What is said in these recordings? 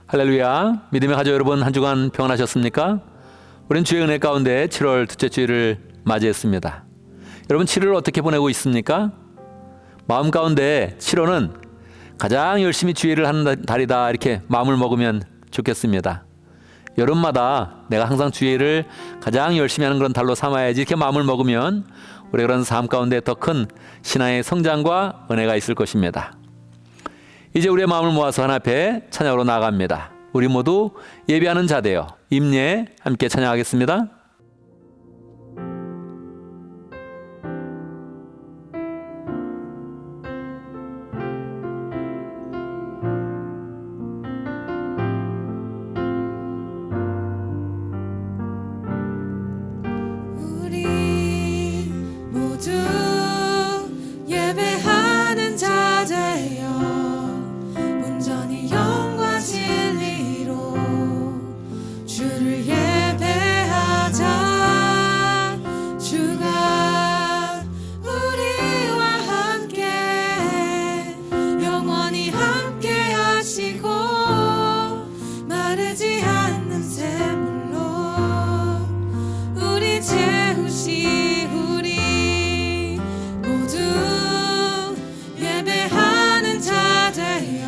할렐루야. 믿음의 가족 여러분, 한 주간 평안하셨습니까? 우리는 주의 은혜 가운데 7월 둘째 주일을 맞이했습니다. 여러분, 7월을 어떻게 보내고 있습니까? 마음 가운데 7월은 가장 열심히 주일을 하는 달이다, 이렇게 마음을 먹으면 좋겠습니다. 여름마다 내가 항상 주일을 가장 열심히 하는 그런 달로 삼아야지, 이렇게 마음을 먹으면 우리 그런 삶 가운데 더 큰 신앙의 성장과 은혜가 있을 것입니다. 이제 우리의 마음을 모아서 하나님 앞에 찬양으로 나아갑니다. 우리 모두 예배하는 자 되어 임예 함께 찬양하겠습니다. 우리 모두 예배하는 자 되어 온전히 영과 진리로 주를 예배하자. 주가 우리와 함께 영원히 함께 하시고 마르지 않는 샘물로 우리 채우시. 우리 모두 예배하는 자 되어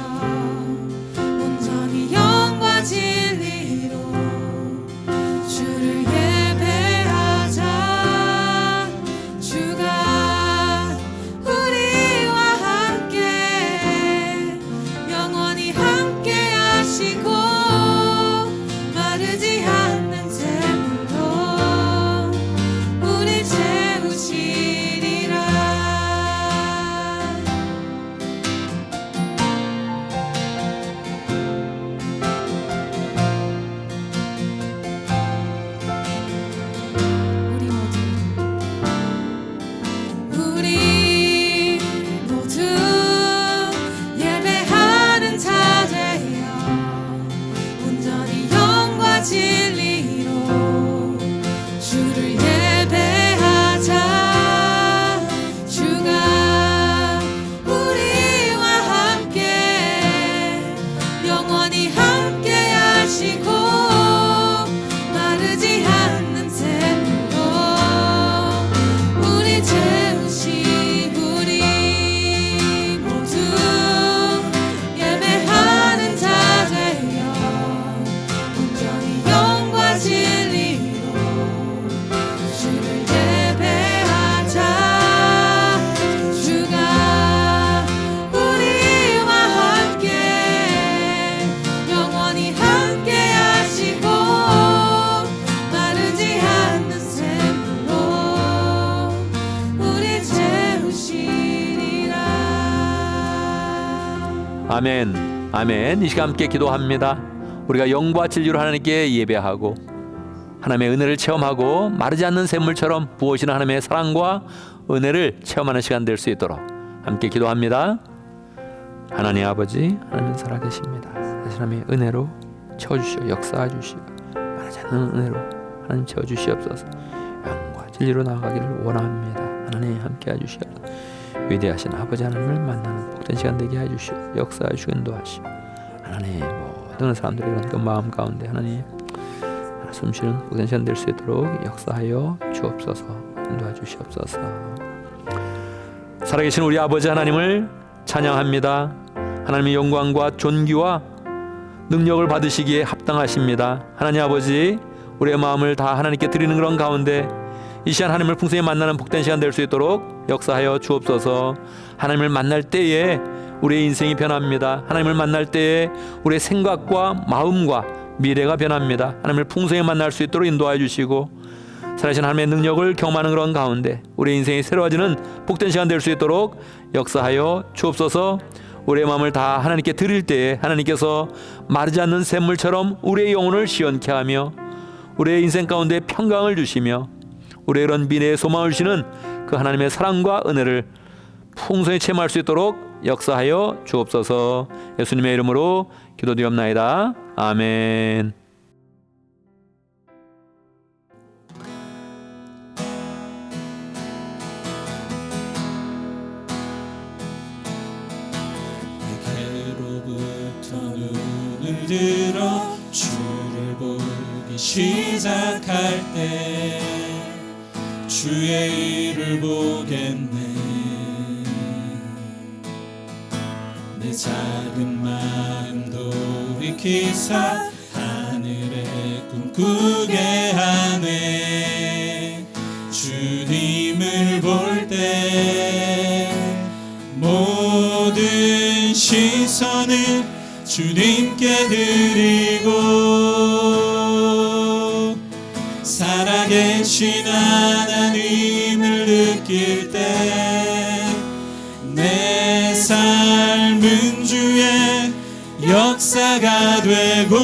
온전히 영과 진리로 주를 예배하자. 주가 우리와 함께 영원히 함께 하시고 마르지 않는 샘물로 우리 채우시리라. 우리 모두 예배하는 자 되어 온전히 영과 진리로 주를 예배하자. 주가 우리와 함께 영원히 함께 하시고 마르지 않는 샘물로 우리 채우시. 우리 모두 예배하는 자 되어 온전히 영과 진리로 주를 예배하자. 주가 우리와 함께 영원히 함께 하시고 마르지 않는 샘물로 우리 채우시리라. 아멘, 아멘. 이 시간 함께 기도합니다. 우리가 영과 진리로 하나님께 예배하고 하나님의 은혜를 체험하고 마르지 않는 샘물처럼 부어지는 하나님의 사랑과 은혜를 체험하는 시간 될 수 있도록 함께 기도합니다. 하나님 아버지, 하나님 살아계십니다. 하나님의 은혜로 채워주시오. 역사해 주시오. 마르지 않는 은혜로 하나님 채워주시옵소서. 영과 진리로 나아가기를 원합니다. 하나님 함께 해주시오. 위대하신 아버지 하나님을 만나는 복된 시간 되게 해주시오. 역사해 주시고 인도하시오. 하나님 모든 사람들이 그런 그 마음 가운데 하나님 숨쉬는 복된 시간 될 수 있도록 역사하여 주옵소서. 인도해 주시옵소서. 살아계신 우리 아버지 하나님을 찬양합니다. 하나님의 영광과 존귀와 능력을 받으시기에 합당하십니다. 하나님 아버지, 우리의 마음을 다 하나님께 드리는 그런 가운데 이 시간 하나님을 풍성히 만나는 복된 시간 될 수 있도록 역사하여 주옵소서. 하나님을 만날 때에 우리의 인생이 변합니다. 하나님을 만날 때에 우리의 생각과 마음과 미래가 변합니다. 하나님을 풍성히 만날 수 있도록 인도하여 주시고 살아계신 하나님의 능력을 경험하는 그런 가운데 우리의 인생이 새로워지는 복된 시간 될 수 있도록 역사하여 주옵소서. 우리의 마음을 다 하나님께 드릴 때에 하나님께서 마르지 않는 샘물처럼 우리의 영혼을 시원케 하며 우리의 인생 가운데 평강을 주시며 우리의 이런 미래의 소망을 주시는 그 하나님의 사랑과 은혜를 풍성히 체험할 수 있도록 역사하여 주옵소서. 예수님의 이름으로 기도드리옵나이다. 아멘. 내게로부터 눈을 들어 주를 보기 시작할 때 주의 일을 보겠네. 내 작은 마음 돌이키사 하늘의 꿈꾸게 하네. 주님을 볼 때 모든 시선을 주님께 드리고 살아계신 하나님을 느낄 때 내 삶은 주의 역사가 되고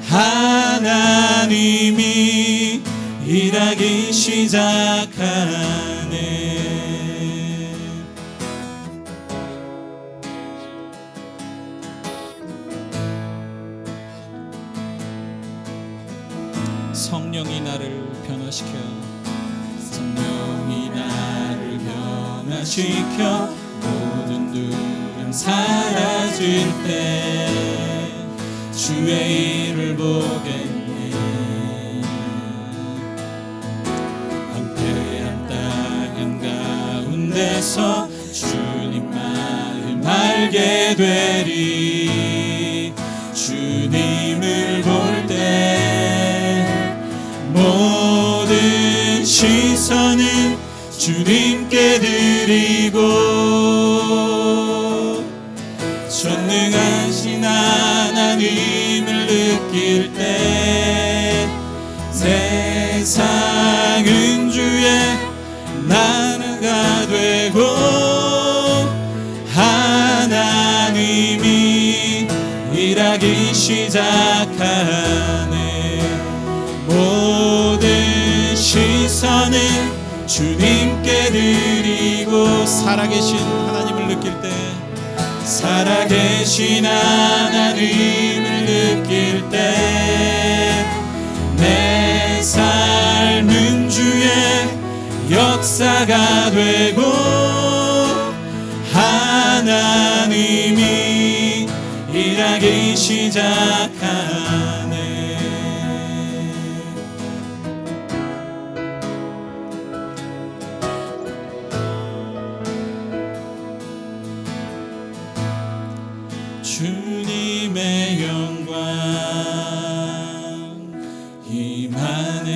하나님이 일하기 시작하네. 성령이 나를 변화시켜 성령이 나를 변화시켜 모든 두려움 사라질 때 주의 일을 보겠네. 황폐한 땅 가운데서 주님 마음 알게 되리. 주님을 볼 때 모든 시선은 주님께 드리고 전능하신 하나님을 느낄 때 세상은 주의 나라가 되고 하나님이 일하기 시작하네. 모든 시선은 주님께 드리고 살아계신 하나님을 느낄 때 살아계신 하나님을 느낄 때 내 삶은 주의 역사가 되고 하나님이 일하기 시작하네. 주님의 영광 임하네.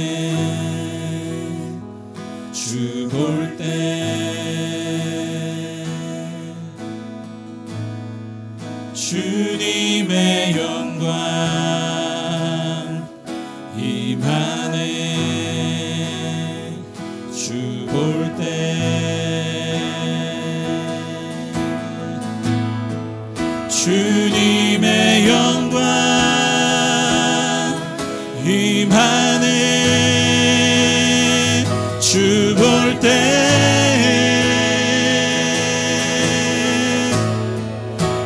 주 볼 때 주님의 영광 임하네. 주 볼 때 주님의 영광 임하네. 주 볼 때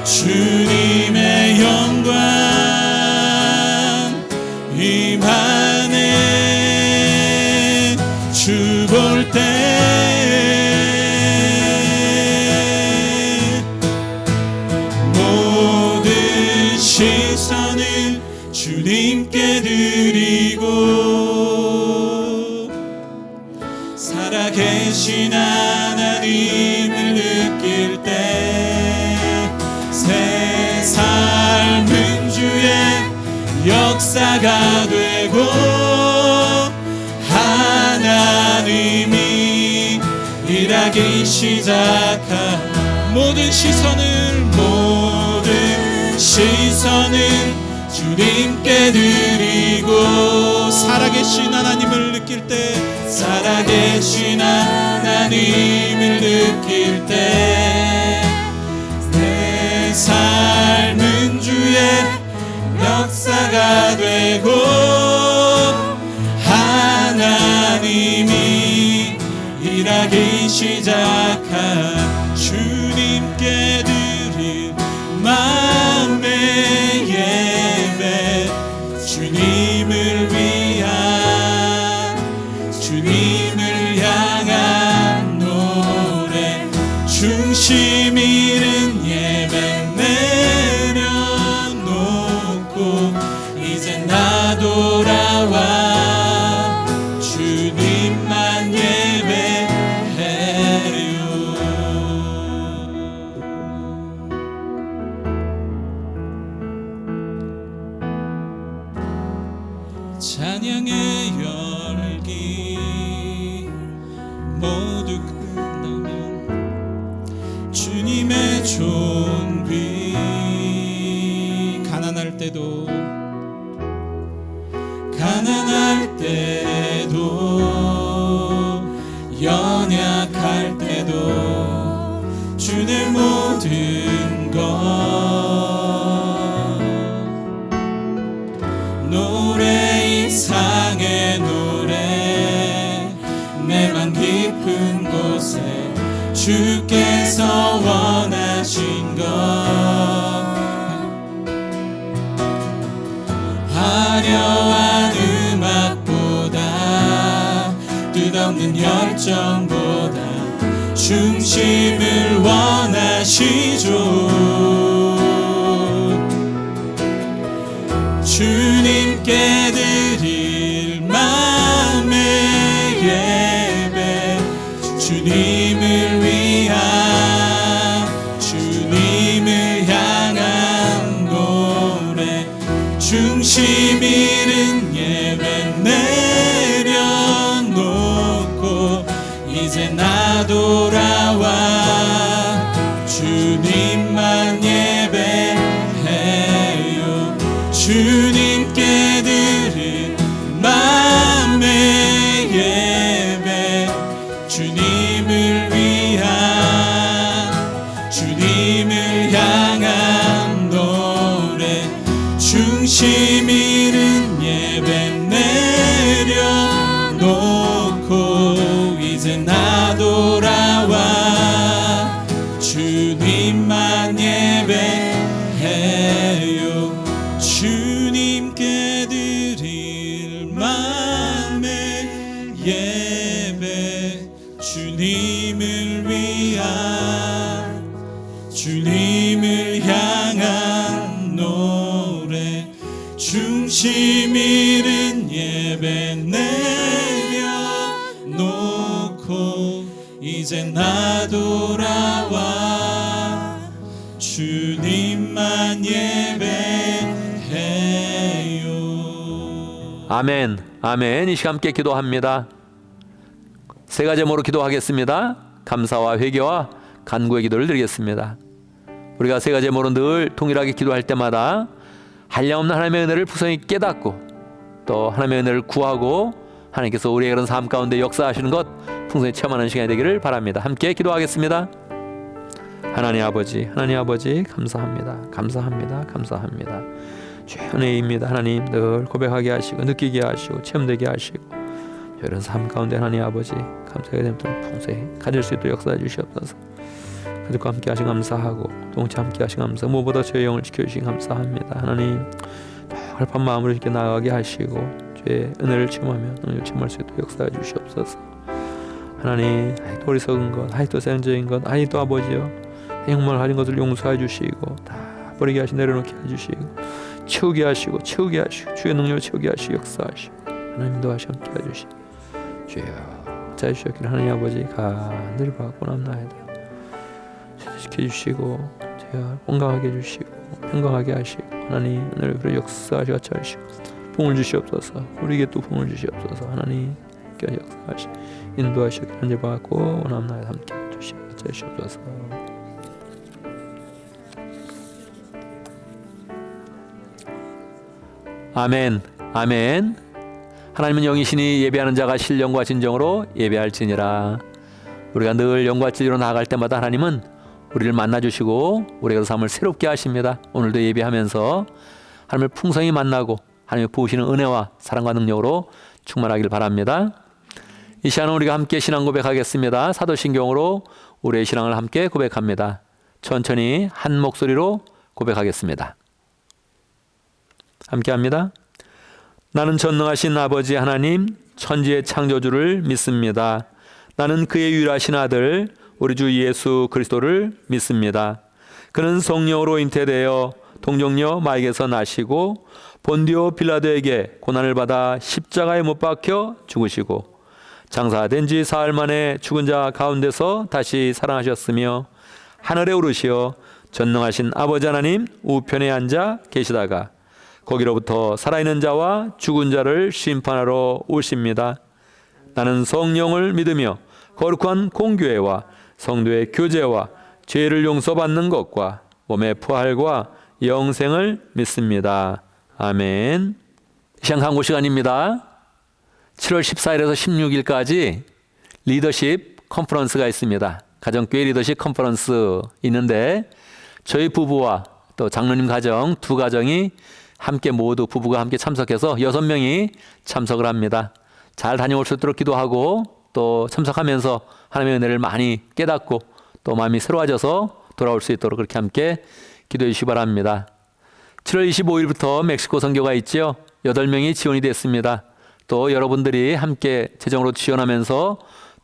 주님의 영광 임하네. 주 볼 때 모든 시선을 주님께 드리고 살아계신 하나님을 느낄 때 새 삶은 주의 역사가 되고 하나님이 일하기 시작한 모든 시선을 주님께 드리고 살아계신 하나님을 느낄 때 살아계신 하나님을 느낄 때 내 삶은 주의 역사가 되고 하나님이 일하기 시작한 주님께 드린 마음의 예배 주님을 위한 주님을 향한 노래 중심 잃은 예배 내려놓네. 존귀. 가난할 때도 연약할 때도 주는 모든 것 노래 이상의 노래 내 맘 깊은 곳에 주께서 원하신 것 화려한 음악보다 뜻없는 열정보다 중심을 원하시죠. 주님께 드릴 맘의 예배 주님을 향한 노래 중심 잃은 예배 내려놓고 이제 나 돌아와 주님만 예배해요. 주님께 드린 맘의 예배 주님을 향한 노래 중심 잃은 예배 내려놓고 이제 나 돌아와 주님만 예배해요. 주님께 드릴 맘의 예배 주님을 향한 노래 중심 잃은 예배 내려놓고 이제 나 돌아와 주님만 예배해요. 아멘, 아멘. 이 시간 함께 기도합니다. 세 가지 제목으로 기도하겠습니다. 감사와 회개와 간구의 기도를 드리겠습니다. 우리가 세 가지 제목으로 늘 동일하게 기도할 때마다 한량없는 하나님의 은혜를 풍성히 깨닫고 또 하나님의 은혜를 구하고 하나님께서 우리의 그런 삶 가운데 역사하시는 것 풍성히 체험하는 시간이 되기를 바랍니다. 함께 기도하겠습니다. 하나님 아버지 감사합니다. 주의 은혜입니다. 하나님 늘 고백하게 하시고 느끼게 하시고 체험되게 하시고 이런 삶 가운데 하나님 아버지 감사의 됨을 풍성히 가질 수 있도록 역사해 주시옵소서. 가족과 함께 하신 감사하고 동체 함께 하신 감사 무엇보다 저의 영을 지켜주신 감사합니다. 하나님 갈판 마음으로 이렇게 나아가게 하시고 주의 은혜를 체험하며 능력을 체험할 수 있도록 역사해 주시옵소서. 하나님 아직도 어리석은 것 아직도 세상적인 것 아직도 아버지여 행말 하는 것을 용서해 주시고 다 버리게 하시 내려놓게 해주시고 채우게 하시고 주의 능력을 채우게 하시고 역사하시고 하나님도 하시 함께 해주시고 주여 자유시켰기를 하나님 아버지 간절히 받고남나이다. 지켜주시고 제가 건강하게 해주시고 평강하게 하시고 하나님 오늘 역사하시 같이 하시고 봉을 주시옵소서. 우리에게 또 봉을 주시옵소서. 하나님 함께 역사하시 인도하시기를 간절히 받고 원함나이다. 함께 해주시옵소서. 아멘, 아멘. 하나님은 영이시니 예배하는 자가 신령과 진정으로 예배할지니라. 우리가 늘 영과 진리로 나아갈 때마다 하나님은 우리를 만나주시고 우리의 삶을 새롭게 하십니다. 오늘도 예배하면서 하나님을 풍성히 만나고 하나님의 부으시는 은혜와 사랑과 능력으로 충만하길 바랍니다. 이 시간은 우리가 함께 신앙 고백하겠습니다. 사도신경으로 우리의 신앙을 함께 고백합니다. 천천히 한 목소리로 고백하겠습니다. 함께합니다. 나는 전능하신 아버지 하나님 천지의 창조주를 믿습니다. 나는 그의 유일하신 아들 우리 주 예수 그리스도를 믿습니다. 그는 성령으로 잉태되어 동정녀 마에게서 나시고 본디오 빌라도에게 고난을 받아 십자가에 못 박혀 죽으시고 장사된 지 사흘 만에 죽은 자 가운데서 다시 살아나셨으며 하늘에 오르시어 전능하신 아버지 하나님 우편에 앉아 계시다가 거기로부터 살아있는 자와 죽은 자를 심판하러 오십니다. 나는 성령을 믿으며 거룩한 공교회와 성도의 교제와 죄를 용서받는 것과 몸의 부활과 영생을 믿습니다. 아멘. 시간 강구 시간입니다. 7월 14일에서 16일까지 리더십 컨퍼런스가 있습니다. 가정교회 리더십 컨퍼런스 있는데 저희 부부와 또 장로님 가정 두 가정이 함께 모두 부부가 함께 참석해서 6명이 참석을 합니다. 잘 다녀올 수 있도록 기도하고 또 참석하면서 하나님의 은혜를 많이 깨닫고 또 마음이 새로워져서 돌아올 수 있도록 그렇게 함께 기도해 주시기 바랍니다. 7월 25일부터 멕시코 선교가 있죠. 8명이 지원이 됐습니다. 또 여러분들이 함께 재정으로 지원하면서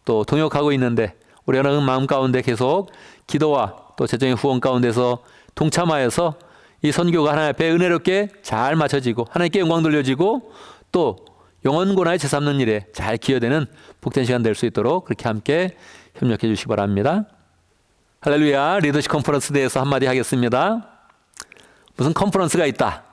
또 동역하고 있는데 우리가 마음 가운데 계속 기도와 또 재정의 후원 가운데서 동참하여서 이 선교가 하나님 앞에 은혜롭게 잘 마쳐지고 하나님께 영광 돌려지고 또 영혼고나의 제 삼는 일에 잘 기여되는 복된 시간 될 수 있도록 그렇게 함께 협력해 주시기 바랍니다. 할렐루야. 리더십 컨퍼런스 대해서 한마디 하겠습니다. 무슨 컨퍼런스가 있다,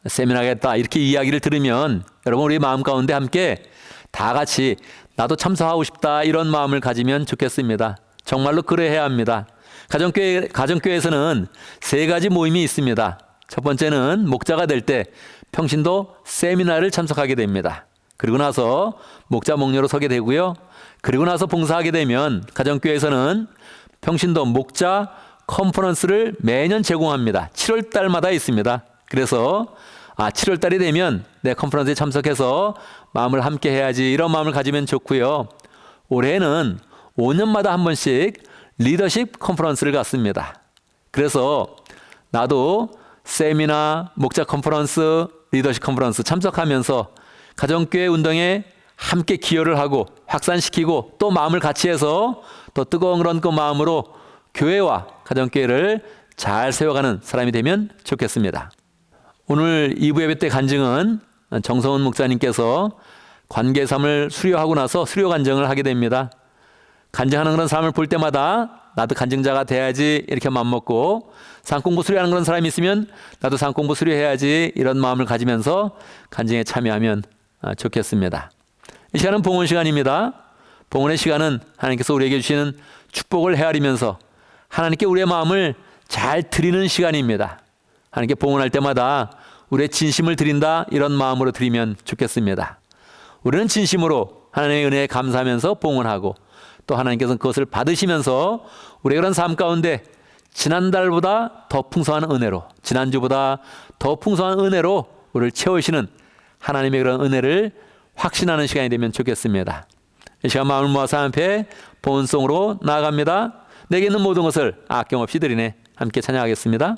세미나가 있다 이렇게 이야기를 들으면 여러분 우리 마음 가운데 함께 다 같이 나도 참석하고 싶다 이런 마음을 가지면 좋겠습니다. 정말로 그래야 합니다. 가정교회에서는 3가지 모임이 있습니다. 첫 번째는 목자가 될 때 평신도 세미나를 참석하게 됩니다. 그리고 나서 목자 목녀로 서게 되고요. 그리고 나서 봉사하게 되면 가정교회에서는 평신도 목자 컨퍼런스를 매년 제공합니다. 7월 달마다 있습니다. 그래서 7월 달이 되면 내 컨퍼런스에 참석해서 마음을 함께 해야지 이런 마음을 가지면 좋고요. 올해는 5년마다 한 번씩 리더십 컨퍼런스를 갖습니다. 그래서 나도 세미나, 목자 컨퍼런스, 리더십 컨퍼런스 참석하면서 가정교회 운동에 함께 기여를 하고 확산시키고 또 마음을 같이 해서 또 뜨거운 그런 그 마음으로 교회와 가정교회를 잘 세워가는 사람이 되면 좋겠습니다. 오늘 2부 예배 때 간증은 정성훈 목사님께서 관계삼을 수료하고 나서 수료 간증을 하게 됩니다. 간증하는 그런 사람을 볼 때마다 나도 간증자가 돼야지 이렇게 마음먹고 상공부 수료하는 그런 사람이 있으면 나도 상공부 수료해야지 이런 마음을 가지면서 간증에 참여하면 좋겠습니다. 이 시간은 봉헌 시간입니다. 봉헌의 시간은 하나님께서 우리에게 주시는 축복을 헤아리면서 하나님께 우리의 마음을 잘 드리는 시간입니다. 하나님께 봉헌할 때마다 우리의 진심을 드린다 이런 마음으로 드리면 좋겠습니다. 우리는 진심으로 하나님의 은혜에 감사하면서 봉헌하고 또 하나님께서는 그것을 받으시면서 우리의 그런 삶 가운데 지난달보다 더 풍성한 은혜로 지난주보다 더 풍성한 은혜로 우리를 채우시는 하나님의 그런 은혜를 확신하는 시간이 되면 좋겠습니다. 이 시간 마음을 모아서 앞에 본송으로 나아갑니다. 내게 있는 모든 것을 아낌없이 드리네. 함께 찬양하겠습니다.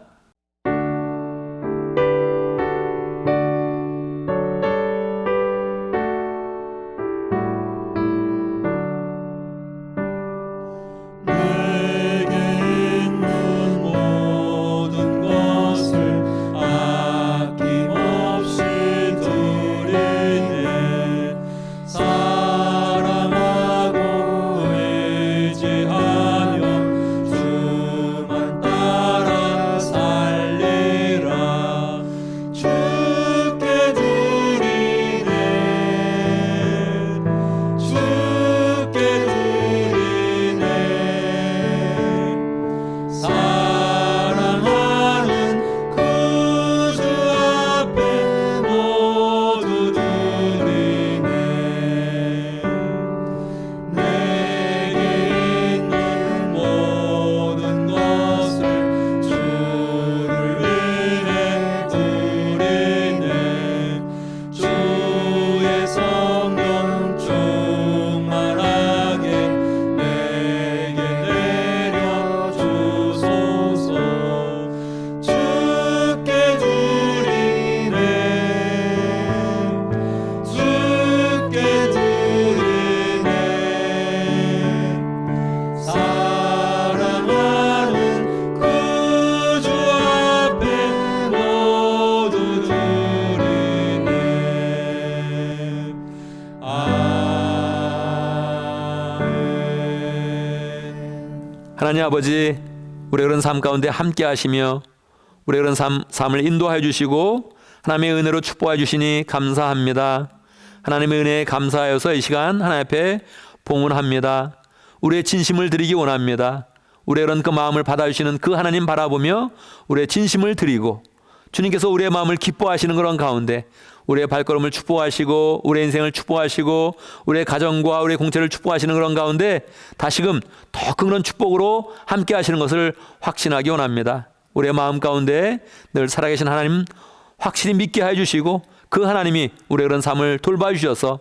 하나님 아버지, 우리의 그런 삶 가운데 함께 하시며 우리의 그런 삶을 인도하여 주시고 하나님의 은혜로 축복해 주시니 감사합니다. 하나님의 은혜에 감사하여서 이 시간 하나님 앞에 봉헌합니다. 우리의 진심을 드리기 원합니다. 우리의 그런 그 마음을 받아주시는 그 하나님 바라보며 우리의 진심을 드리고 주님께서 우리의 마음을 기뻐하시는 그런 가운데 우리의 발걸음을 축복하시고 우리의 인생을 축복하시고 우리의 가정과 우리의 공체를 축복하시는 그런 가운데 다시금 더 큰 그런 축복으로 함께 하시는 것을 확신하기 원합니다. 우리의 마음 가운데 늘 살아계신 하나님 확실히 믿게 해주시고 그 하나님이 우리의 그런 삶을 돌봐주셔서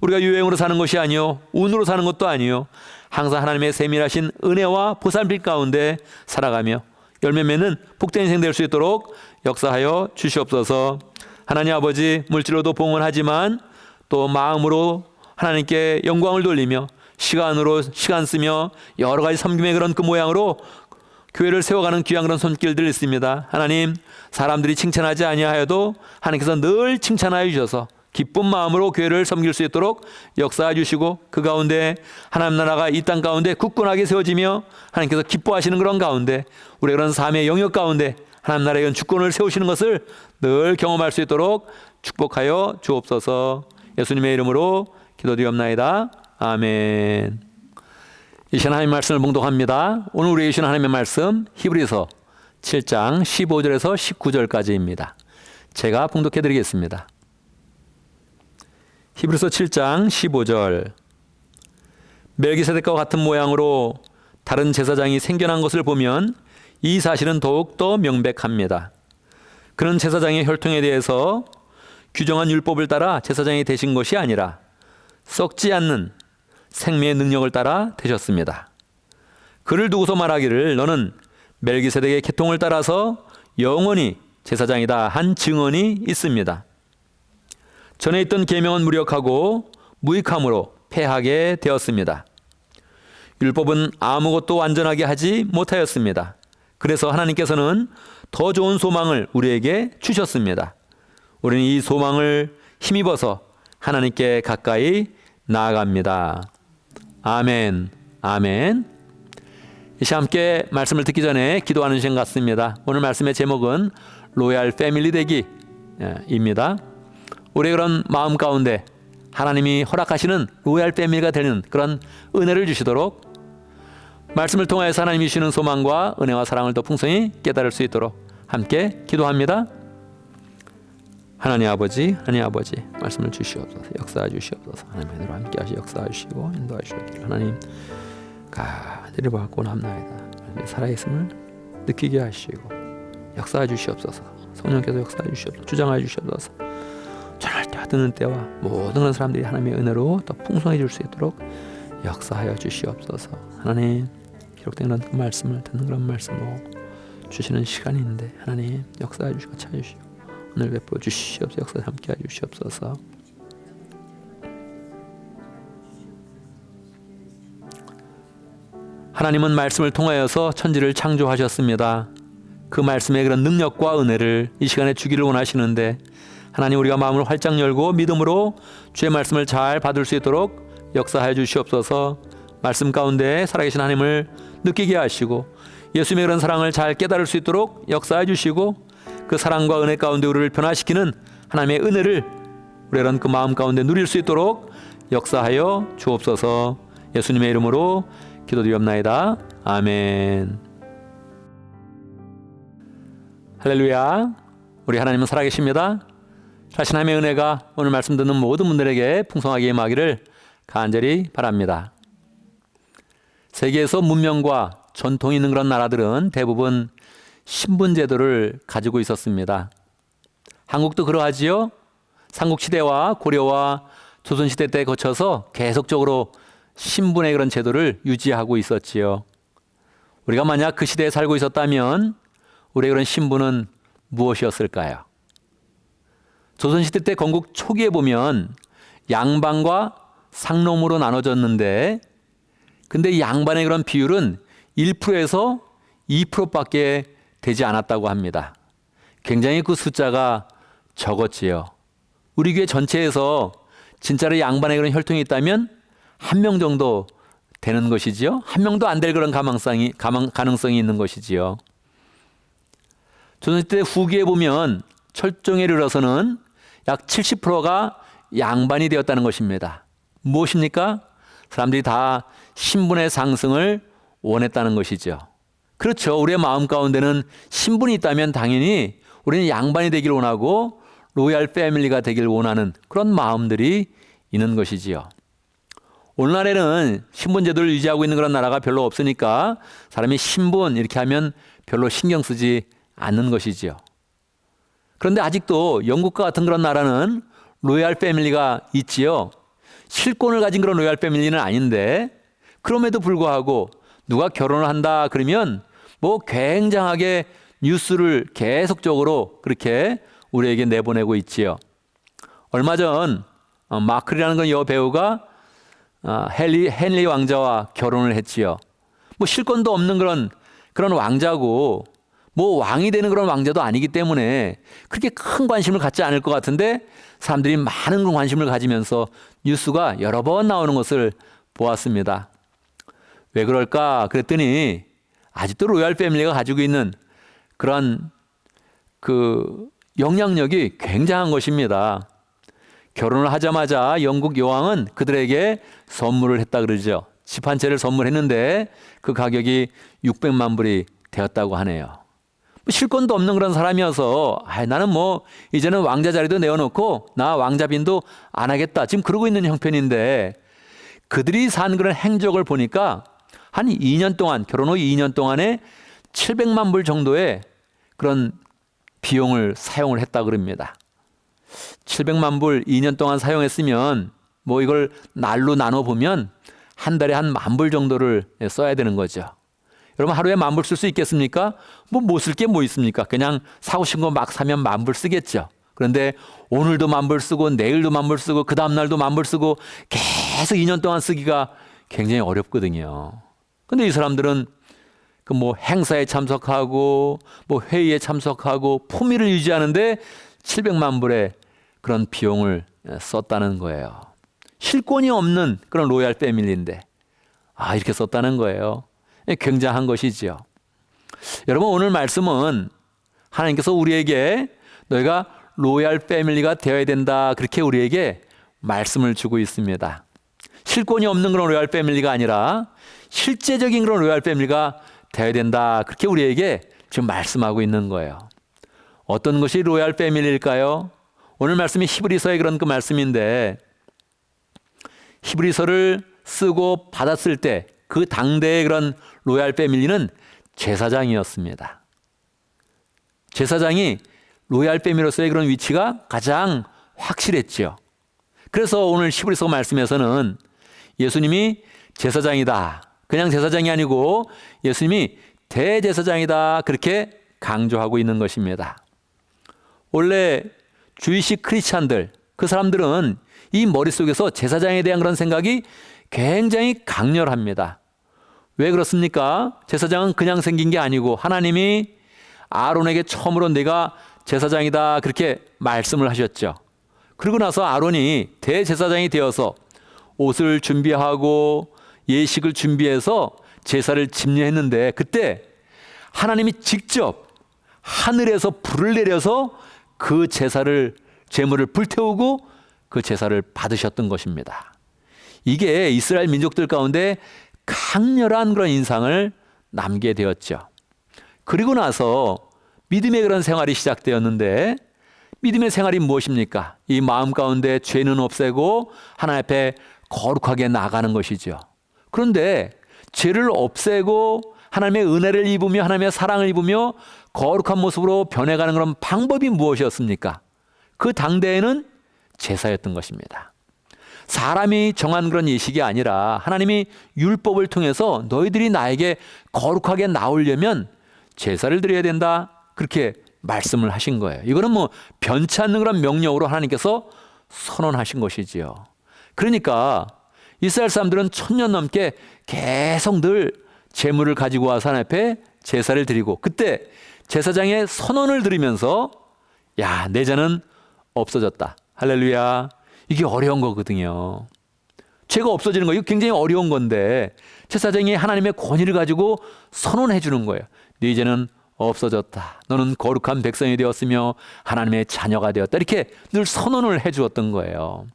우리가 유행으로 사는 것이 아니요 운으로 사는 것도 아니요 항상 하나님의 세밀하신 은혜와 보살필 가운데 살아가며 열매 맺는 복된 인생 될 수 있도록 역사하여 주시옵소서. 하나님 아버지, 물질로도 봉헌하지만 또 마음으로 하나님께 영광을 돌리며 시간으로 시간 쓰며 여러 가지 섬김의 그런 그 모양으로 교회를 세워가는 귀한 그런 손길들 있습니다. 하나님, 사람들이 칭찬하지 아니하여도 하나님께서 늘 칭찬하여 주셔서 기쁜 마음으로 교회를 섬길 수 있도록 역사해 주시고 그 가운데 하나님 나라가 이 땅 가운데 굳건하게 세워지며 하나님께서 기뻐하시는 그런 가운데 우리의 그런 삶의 영역 가운데 하나님 나라의 주권을 세우시는 것을 늘 경험할 수 있도록 축복하여 주옵소서. 예수님의 이름으로 기도드리옵나이다. 아멘. 이 시간 하나님의 말씀을 봉독합니다. 오늘 우리에게 주신 하나님의 말씀 히브리서 7장 15절에서 19절까지입니다. 제가 봉독해 드리겠습니다. 히브리서 7장 15절. 멜기세덱과 같은 모양으로 다른 제사장이 생겨난 것을 보면 이 사실은 더욱더 명백합니다. 그는 제사장의 혈통에 대해서 규정한 율법을 따라 제사장이 되신 것이 아니라 썩지 않는 생명의 능력을 따라 되셨습니다. 그를 두고서 말하기를 너는 멜기세덱의 계통을 따라서 영원히 제사장이다 한 증언이 있습니다. 전에 있던 계명은 무력하고 무익함으로 패하게 되었습니다. 율법은 아무것도 완전하게 하지 못하였습니다. 그래서 하나님께서는 더 좋은 소망을 우리에게 주셨습니다. 우리는 이 소망을 힘입어서 하나님께 가까이 나아갑니다. 아멘, 아멘. 이 시간 함께 말씀을 듣기 전에 기도하는 시간 같습니다. 오늘 말씀의 제목은 로얄 패밀리 되기입니다. 우리의 그런 마음 가운데 하나님이 허락하시는 로얄 패밀리가 되는 그런 은혜를 주시도록 말씀을 통하여서 하나님이 주시는 소망과 은혜와 사랑을 더 풍성히 깨달을 수 있도록 함께 기도합니다. 하나님 아버지 말씀을 주시옵소서. 역사해 주시옵소서. 하나님의 은혜로 함께 하시 역사해 주시고 인도해 주시옵소서. 하나님 간절히 받고 남나이다. 살아있음을 느끼게 하시고 역사해 주시옵소서. 성령께서 역사해 주시옵소서. 주장해 주시옵소서. 전할 때와 듣는 때와 모든 그런 사람들이 하나님의 은혜로 더 풍성해질 수 있도록 역사하여 주시옵소서. 하나님 기록된 그런 그 말씀을 듣는 그런 말씀으로 주시는 시간인데 하나님 역사해 주시고 찾아주시고 오늘 베풀어 주시옵소서. 역사에 함께해 주시옵소서. 하나님은 말씀을 통하여서 천지를 창조하셨습니다. 그 말씀의 그런 능력과 은혜를 이 시간에 주기를 원하시는데 하나님 우리가 마음을 활짝 열고 믿음으로 주의 말씀을 잘 받을 수 있도록 역사하여 주시옵소서. 말씀 가운데 살아계신 하나님을 느끼게 하시고 예수님의 그런 사랑을 잘 깨달을 수 있도록 역사해 주시고 그 사랑과 은혜 가운데 우리를 변화시키는 하나님의 은혜를 우리의 그런 그 마음 가운데 누릴 수 있도록 역사하여 주옵소서. 예수님의 이름으로 기도드리옵나이다. 아멘. 할렐루야. 우리 하나님은 살아계십니다. 자신 하나님의 은혜가 오늘 말씀 듣는 모든 분들에게 풍성하게 임하기를 간절히 바랍니다. 세계에서 문명과 전통이 있는 그런 나라들은 대부분 신분제도를 가지고 있었습니다. 한국도 그러하지요. 삼국시대와 고려와 조선시대 때 거쳐서 계속적으로 신분의 그런 제도를 유지하고 있었지요. 우리가 만약 그 시대에 살고 있었다면 우리의 그런 신분은 무엇이었을까요? 조선시대 때 건국 초기에 보면 양반과 상놈으로 나눠졌는데 근데 이 양반의 그런 비율은 1%에서 2%밖에 되지 않았다고 합니다. 굉장히 그 숫자가 적었지요. 우리 교회 전체에서 진짜로 양반의 그런 혈통이 있다면 1명 정도 되는 것이지요. 1명도 안 될 그런 가능성이 있는 것이지요. 조선시대 후기에 보면 철종에 이르러서는 약 70%가 양반이 되었다는 것입니다. 무엇입니까? 사람들이 다 신분의 상승을 원했다는 것이죠. 그렇죠. 우리의 마음 가운데는 신분이 있다면 당연히 우리는 양반이 되길 원하고 로얄 패밀리가 되길 원하는 그런 마음들이 있는 것이지요. 오늘날에는 신분제도를 유지하고 있는 그런 나라가 별로 없으니까 사람이 신분 이렇게 하면 별로 신경 쓰지 않는 것이지요. 그런데 아직도 영국과 같은 그런 나라는 로얄 패밀리가 있지요. 실권을 가진 그런 로얄 패밀리는 아닌데 그럼에도 불구하고 누가 결혼을 한다 그러면 뭐 굉장하게 뉴스를 계속적으로 그렇게 우리에게 내보내고 있지요. 얼마 전 마클이라는 그 여배우가 헨리 왕자와 결혼을 했지요. 뭐 실권도 없는 그런 왕자고 뭐 왕이 되는 그런 왕자도 아니기 때문에 그렇게 큰 관심을 갖지 않을 것 같은데 사람들이 많은 관심을 가지면서 뉴스가 여러 번 나오는 것을 보았습니다. 왜 그럴까 그랬더니 아직도 로얄 패밀리가 가지고 있는 그런 그 영향력이 굉장한 것입니다. 결혼을 하자마자 영국 여왕은 그들에게 선물을 했다 그러죠. 집 한 채를 선물했는데 그 가격이 600만 불이 되었다고 하네요. 실권도 없는 그런 사람이어서 나는 뭐 이제는 왕자 자리도 내어놓고 나 왕자빈도 안 하겠다. 지금 그러고 있는 형편인데 그들이 산 그런 행적을 보니까 한 2년 동안 결혼 후 2년 동안에 700만 불 정도의 그런 비용을 사용을 했다 그럽니다. 700만 불 2년 동안 사용했으면 뭐 이걸 날로 나눠 보면 한 달에 한 10,000불 정도를 써야 되는 거죠. 여러분 하루에 10,000불 쓸 수 있겠습니까? 뭐 못 쓸 게 뭐 있습니까? 그냥 사고 싶은 거 막 사면 10,000불 쓰겠죠. 그런데 오늘도 10,000불 쓰고 내일도 10,000불 쓰고 그 다음날도 10,000불 쓰고 계속 2년 동안 쓰기가 굉장히 어렵거든요. 근데 이 사람들은 그 뭐 행사에 참석하고 뭐 회의에 참석하고 품위를 유지하는데 700만 불의 그런 비용을 썼다는 거예요. 실권이 없는 그런 로얄 패밀리인데 이렇게 썼다는 거예요. 굉장한 것이지요. 여러분 오늘 말씀은 하나님께서 우리에게 너희가 로얄 패밀리가 되어야 된다 그렇게 우리에게 말씀을 주고 있습니다. 실권이 없는 그런 로얄 패밀리가 아니라 실제적인 그런 로얄 패밀리가 되어야 된다 그렇게 우리에게 지금 말씀하고 있는 거예요. 어떤 것이 로얄 패밀리일까요? 오늘 말씀이 히브리서의 그런 그 말씀인데 히브리서를 쓰고 받았을 때 그 당대의 그런 로얄 패밀리는 제사장이었습니다. 제사장이 로얄 패밀리로서의 그런 위치가 가장 확실했죠. 그래서 오늘 히브리서 말씀에서는 예수님이 제사장이다. 그냥 제사장이 아니고 예수님이 대제사장이다. 그렇게 강조하고 있는 것입니다. 원래 주이시 크리스찬들 그 사람들은 이 머릿속에서 제사장에 대한 그런 생각이 굉장히 강렬합니다. 왜 그렇습니까? 제사장은 그냥 생긴 게 아니고 하나님이 아론에게 처음으로 내가 제사장이다 그렇게 말씀을 하셨죠. 그러고 나서 아론이 대제사장이 되어서 옷을 준비하고 예식을 준비해서 제사를 집례했는데 그때 하나님이 직접 하늘에서 불을 내려서 그 제물을 불태우고 그 제사를 받으셨던 것입니다. 이게 이스라엘 민족들 가운데 강렬한 그런 인상을 남게 되었죠. 그리고 나서 믿음의 그런 생활이 시작되었는데 믿음의 생활이 무엇입니까? 이 마음 가운데 죄는 없애고 하나님 앞에 거룩하게 나가는 것이죠. 그런데 죄를 없애고 하나님의 은혜를 입으며 하나님의 사랑을 입으며 거룩한 모습으로 변해가는 그런 방법이 무엇이었습니까? 그 당대에는 제사였던 것입니다. 사람이 정한 그런 예식이 아니라 하나님이 율법을 통해서 너희들이 나에게 거룩하게 나오려면 제사를 드려야 된다 그렇게 말씀을 하신 거예요. 이거는 뭐 변치 않는 그런 명령으로 하나님께서 선언하신 것이지요. 그러니까 이스라엘 사람들은 1000년 넘게 계속 늘 제물을 가지고 와서 하나님 앞에 제사를 드리고 그때 제사장의 선언을 들으면서 내 죄는 없어졌다. 할렐루야. 이게 어려운 거거든요. 죄가 없어지는 거 이거 굉장히 어려운 건데 제사장이 하나님의 권위를 가지고 선언해 주는 거예요. 네 죄는 없어졌다. 너는 거룩한 백성이 되었으며 하나님의 자녀가 되었다. 이렇게 늘 선언을 해 주었던 거예요.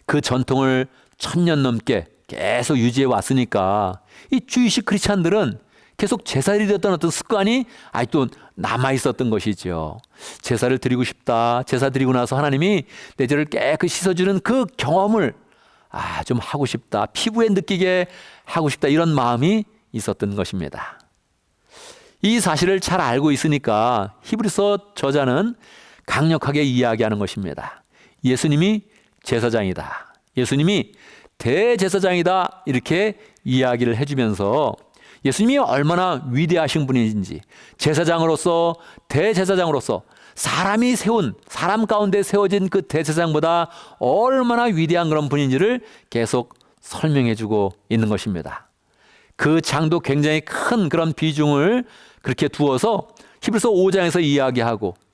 그 전통을 1000년 넘게 계속 유지해 왔으니까 이 주의식 크리스찬들은 계속 제사를 드렸던 어떤 습관이 아직도 남아 있었던 것이죠. 제사를 드리고 싶다. 제사 드리고 나서 하나님이 내 죄를 깨끗이 씻어주는 그 경험을 좀 하고 싶다. 피부에 느끼게 하고 싶다. 이런 마음이 있었던 것입니다. 이 사실을 잘 알고 있으니까 히브리서 저자는 강력하게 이야기하는 것입니다. 예수님이 제사장이다. 예수님이 대제사장이다. 이렇게 이야기를 해주면서 예수님이 얼마나 위대하신 분인지, 제사장으로서, 대제사장으로서 사람 가운데 세워진 그 대제사장보다 얼마나 위대한 그런 분인지를 계속 설명해 주고 있는 것입니다. 그 장도 굉장히 큰 그런 비중을 그렇게 두어서 히브리서 5장에서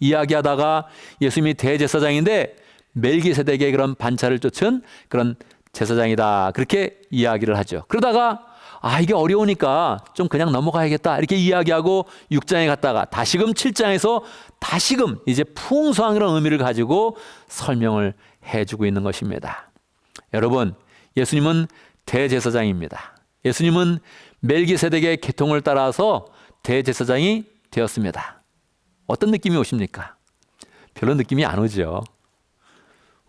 이야기하다가 예수님이 대제사장인데 멜기세덱의 그런 반차를 쫓은 그런 제사장이다. 그렇게 이야기를 하죠. 그러다가 이게 어려우니까 좀 그냥 넘어가야겠다. 이렇게 이야기하고 6장에 갔다가 다시금 7장에서 다시금 이제 풍성한 그런 의미를 가지고 설명을 해주고 있는 것입니다. 여러분, 예수님은 대제사장입니다. 예수님은 멜기세덱의 계통을 따라서 대제사장이 되었습니다. 어떤 느낌이 오십니까? 별로 느낌이 안 오죠.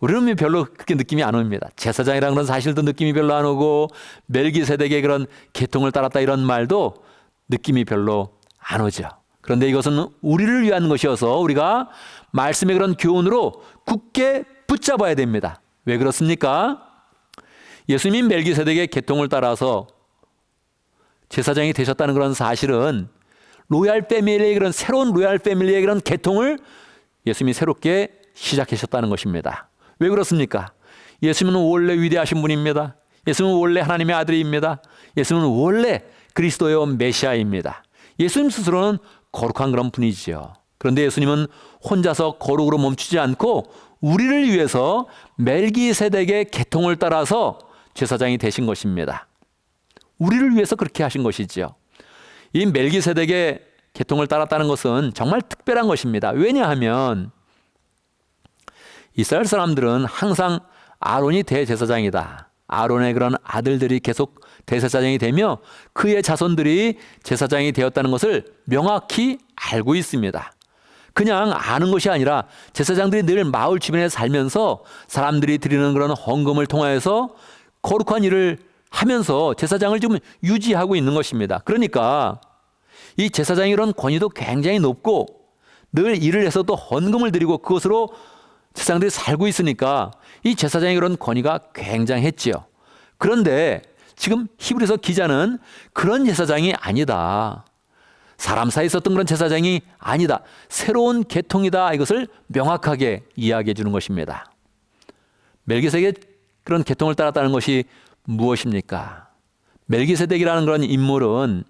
우리는 별로 그렇게 느낌이 안 옵니다. 제사장이라는 그런 사실도 느낌이 별로 안 오고 멜기세덱의 그런 계통을 따랐다 이런 말도 느낌이 별로 안 오죠. 그런데 이것은 우리를 위한 것이어서 우리가 말씀의 그런 교훈으로 굳게 붙잡아야 됩니다. 왜 그렇습니까? 예수님이 멜기세덱의 계통을 따라서 제사장이 되셨다는 그런 사실은 로얄 패밀리의 그런 새로운 로얄 패밀리의 그런 계통을 예수님이 새롭게 시작하셨다는 것입니다. 왜 그렇습니까? 예수님은 원래 위대하신 분입니다. 예수님은 원래 하나님의 아들입니다. 예수님은 원래 그리스도의 메시아입니다. 예수님 스스로는 거룩한 그런 분이지요. 그런데 예수님은 혼자서 거룩으로 멈추지 않고 우리를 위해서 멜기세덱의 계통을 따라서 제사장이 되신 것입니다. 우리를 위해서 그렇게 하신 것이지요. 이 멜기세덱의 계통을 따랐다는 것은 정말 특별한 것입니다. 왜냐하면 이스라엘 사람들은 항상 아론이 대제사장이다. 아론의 그런 아들들이 계속 대제사장이 되며 그의 자손들이 제사장이 되었다는 것을 명확히 알고 있습니다. 그냥 아는 것이 아니라 제사장들이 늘 마을 주변에 살면서 사람들이 드리는 그런 헌금을 통하여서 거룩한 일을 하면서 제사장을 좀 유지하고 있는 것입니다. 그러니까 이 제사장의 그런 권위도 굉장히 높고 늘 일을 해서 또 헌금을 드리고 그것으로 제사장들이 살고 있으니까 이 제사장의 그런 권위가 굉장했지요. 그런데 지금 히브리서 기자는 그런 제사장이 아니다. 사람 사이에 있었던 그런 제사장이 아니다. 새로운 계통이다. 이것을 명확하게 이야기해 주는 것입니다. 멜기세덱의 그런 계통을 따랐다는 것이 무엇입니까? 멜기세덱이라는 그런 인물은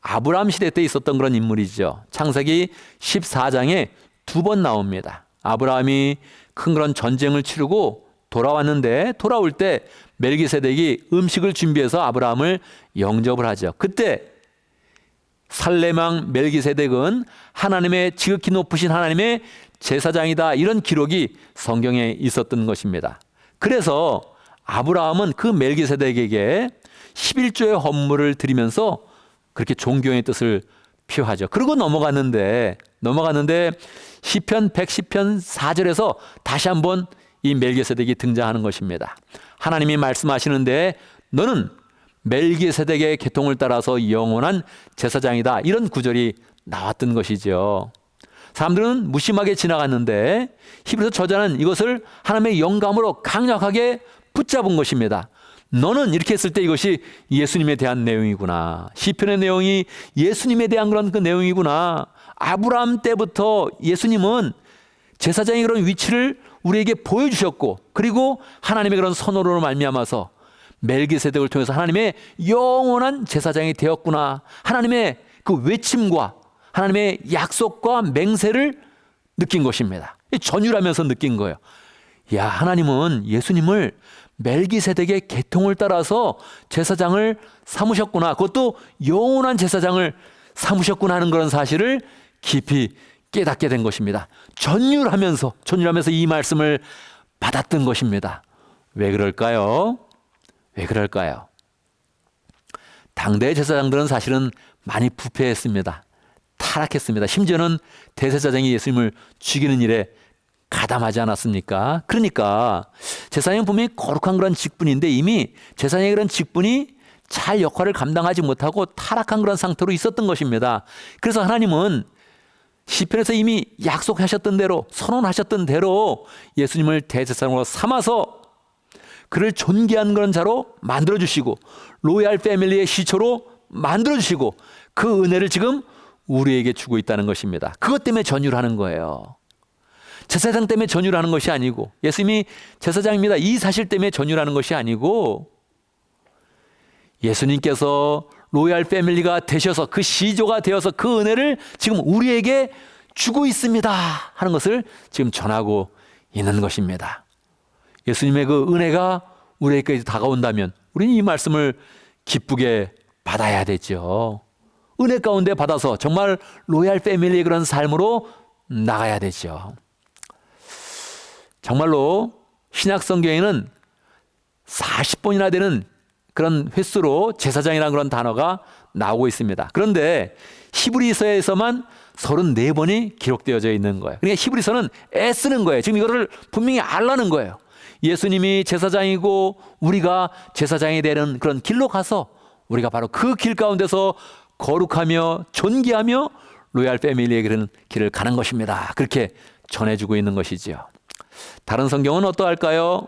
아브라함 시대 때 있었던 그런 인물이죠. 창세기 14장에 2번 나옵니다. 아브라함이 큰 그런 전쟁을 치르고 돌아왔는데 돌아올 때 멜기세덱이 음식을 준비해서 아브라함을 영접을 하죠. 그때 살레망 멜기세덱은 하나님의 지극히 높으신 하나님의 제사장이다. 이런 기록이 성경에 있었던 것입니다. 그래서 아브라함은 그 멜기세덱에게 11조의 헌물을 드리면서 그렇게 존경의 뜻을 표하죠. 그러고 넘어갔는데 시편 110편 4절에서 다시 한번 이 멜기세덱이 등장하는 것입니다. 하나님이 말씀하시는데 너는 멜기세덱의 계통을 따라서 영원한 제사장이다. 이런 구절이 나왔던 것이죠. 사람들은 무심하게 지나갔는데 히브리서 저자는 이것을 하나님의 영감으로 강력하게 붙잡은 것입니다. 너는 이렇게 했을 때 이것이 예수님에 대한 내용이구나. 시편의 내용이 예수님에 대한 그런 그 내용이구나. 아브라함 때부터 예수님은 제사장의 그런 위치를 우리에게 보여주셨고 그리고 하나님의 그런 선호로 말미암아서 멜기세덱을 통해서 하나님의 영원한 제사장이 되었구나. 하나님의 그 외침과 하나님의 약속과 맹세를 느낀 것입니다. 전율하면서 느낀 거예요. 야, 하나님은 예수님을 멜기세덱의 계통을 따라서 제사장을 삼으셨구나. 그것도 영원한 제사장을 삼으셨구나 하는 그런 사실을 깊이 깨닫게 된 것입니다. 전율하면서 이 말씀을 받았던 것입니다. 왜 그럴까요? 왜 그럴까요? 당대 제사장들은 사실은 많이 부패했습니다. 타락했습니다. 심지어는 대제사장이 예수님을 죽이는 일에 가담하지 않았습니까? 그러니까 제사장은 분명히 거룩한 그런 직분인데 이미 제사장의 그런 직분이 잘 역할을 감당하지 못하고 타락한 그런 상태로 있었던 것입니다. 그래서 하나님은 시편에서 이미 약속하셨던 대로, 선언하셨던 대로 예수님을 대제사장으로 삼아서 그를 존귀한 그런 자로 만들어주시고 로얄 패밀리의 시초로 만들어주시고 그 은혜를 지금 우리에게 주고 있다는 것입니다. 그것 때문에 전율을 하는 거예요. 제사장 때문에 전율을 하는 것이 아니고, 예수님이 제사장입니다, 이 사실 때문에 전율을 하는 것이 아니고, 예수님께서 로얄 패밀리가 되셔서 그 시조가 되어서 그 은혜를 지금 우리에게 주고 있습니다 하는 것을 지금 전하고 있는 것입니다. 예수님의 그 은혜가 우리에게까지 다가온다면 우리는 이 말씀을 기쁘게 받아야 되죠. 은혜 가운데 받아서 정말 로얄 패밀리의 그런 삶으로 나가야 되죠. 정말로 신약 성경에는 40번이나 되는 그런 횟수로 제사장이라는 그런 단어가 나오고 있습니다. 그런데 히브리서에서만 34번이 기록되어져 있는 거예요. 그러니까 히브리서는 애쓰는 거예요. 지금 이거를 분명히 알라는 거예요. 예수님이 제사장이고 우리가 제사장이 되는 그런 길로 가서 우리가 바로 그 길 가운데서 거룩하며 존귀하며 로얄 패밀리의 그런 길을 가는 것입니다. 그렇게 전해주고 있는 것이지요. 다른 성경은 어떠할까요?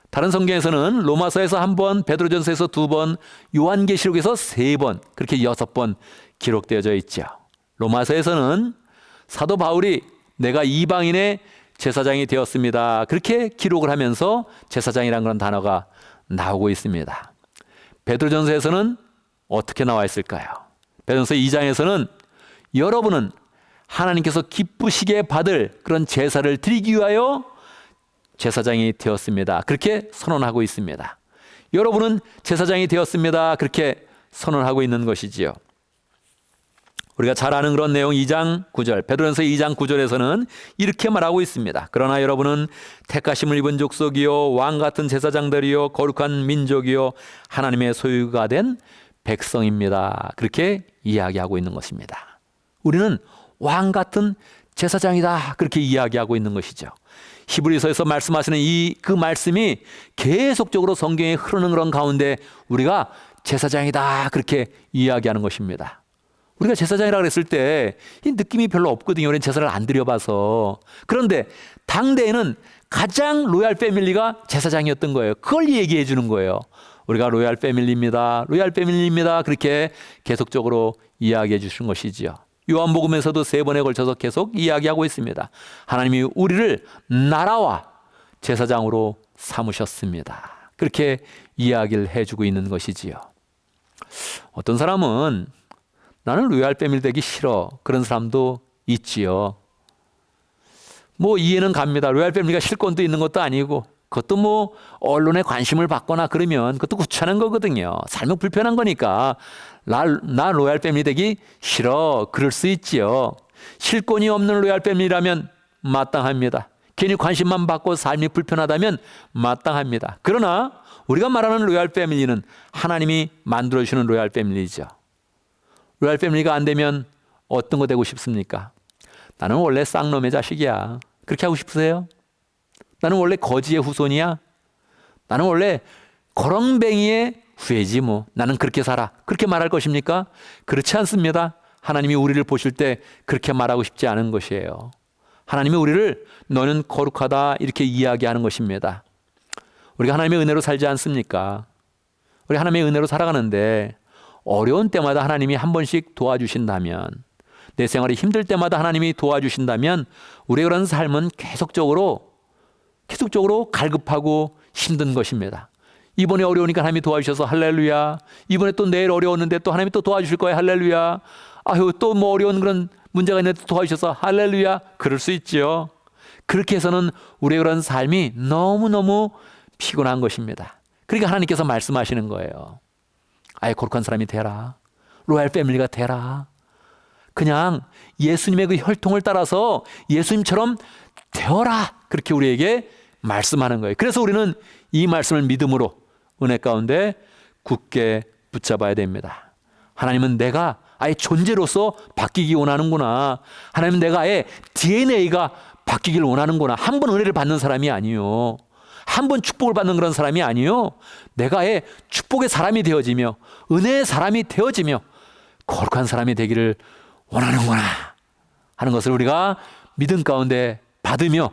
다른 성경에서는 로마서에서 1번, 베드로전서에서 2번, 요한계시록에서 3번, 그렇게 6번 기록되어져 있죠. 로마서에서는 사도 바울이 내가 이방인의 제사장이 되었습니다, 그렇게 기록을 하면서 제사장이라는 그런 단어가 나오고 있습니다. 베드로전서에서는 어떻게 나와 있을까요? 베드로전서 2장에서는 여러분은 하나님께서 기쁘시게 받을 그런 제사를 드리기 위하여 제사장이 되었습니다, 그렇게 선언하고 있습니다. 여러분은 제사장이 되었습니다, 그렇게 선언하고 있는 것이지요. 우리가 잘 아는 그런 내용 2장 9절, 베드로전서 2장 9절에서는 이렇게 말하고 있습니다. 그러나 여러분은 택하심을 입은 족속이요 왕 같은 제사장들이요 거룩한 민족이요 하나님의 소유가 된 백성입니다, 그렇게 이야기하고 있는 것입니다. 우리는 왕 같은 제사장이다, 그렇게 이야기하고 있는 것이죠. 히브리서에서 말씀하시는 그 말씀이 계속적으로 성경에 흐르는 그런 가운데 우리가 제사장이다, 그렇게 이야기하는 것입니다. 우리가 제사장이라고 했을 때 이 느낌이 별로 없거든요. 우리는 제사를 안 드려봐서. 그런데 당대에는 가장 로얄 패밀리가 제사장이었던 거예요. 그걸 얘기해 주는 거예요. 우리가 로얄 패밀리입니다, 로얄 패밀리입니다, 그렇게 계속적으로 이야기해 주시는 것이지요. 요한복음에서도 3번에 걸쳐서 계속 이야기하고 있습니다. 하나님이 우리를 나라와 제사장으로 삼으셨습니다, 그렇게 이야기를 해주고 있는 것이지요. 어떤 사람은 나는 로얄 패밀리 되기 싫어, 그런 사람도 있지요. 뭐 이해는 갑니다. 로얄 패밀리가 실권도 있는 것도 아니고 그것도 뭐 언론에 관심을 받거나 그러면 그것도 구차한 거거든요. 삶은 불편한 거니까 나 로얄 패밀리 되기 싫어, 그럴 수 있지요. 실권이 없는 로얄 패밀리라면 마땅합니다. 괜히 관심만 받고 삶이 불편하다면 마땅합니다. 그러나 우리가 말하는 로얄 패밀리는 하나님이 만들어주시는 로얄 패밀리죠. 로얄 패밀리가 안 되면 어떤 거 되고 싶습니까? 나는 원래 쌍놈의 자식이야, 그렇게 하고 싶으세요? 나는 원래 거지의 후손이야, 나는 원래 거렁뱅이의 후예지 뭐, 나는 그렇게 살아, 그렇게 말할 것입니까? 그렇지 않습니다. 하나님이 우리를 보실 때 그렇게 말하고 싶지 않은 것이에요. 하나님이 우리를 너는 거룩하다, 이렇게 이야기하는 것입니다. 우리가 하나님의 은혜로 살지 않습니까? 우리 하나님의 은혜로 살아가는데 어려운 때마다 하나님이 한 번씩 도와주신다면, 내 생활이 힘들 때마다 하나님이 도와주신다면 우리의 그런 삶은 계속적으로 갈급하고 힘든 것입니다. 이번에 어려우니까 하나님이 도와주셔서 할렐루야, 이번에 또 내일 어려웠는데 또 하나님이 또 도와주실 거예요, 할렐루야, 아유 또 뭐 어려운 그런 문제가 있는데 또 도와주셔서 할렐루야, 그럴 수 있죠. 그렇게 해서는 우리의 그런 삶이 너무너무 피곤한 것입니다. 그러니까 하나님께서 말씀하시는 거예요. 아예 거룩한 사람이 되라, 로얄 패밀리가 되라, 그냥 예수님의 그 혈통을 따라서 예수님처럼 되어라, 그렇게 우리에게 말씀하는 거예요. 그래서 우리는 이 말씀을 믿음으로 은혜 가운데 굳게 붙잡아야 됩니다. 하나님은 내가 아예 존재로서 바뀌기 원하는구나. 하나님은 내가 아예 DNA가 바뀌길 원하는구나. 한 번 은혜를 받는 사람이 아니요, 한 번 축복을 받는 그런 사람이 아니요, 내가 아예 축복의 사람이 되어지며 은혜의 사람이 되어지며 거룩한 사람이 되기를 원하는구나 하는 것을 우리가 믿음 가운데 받으며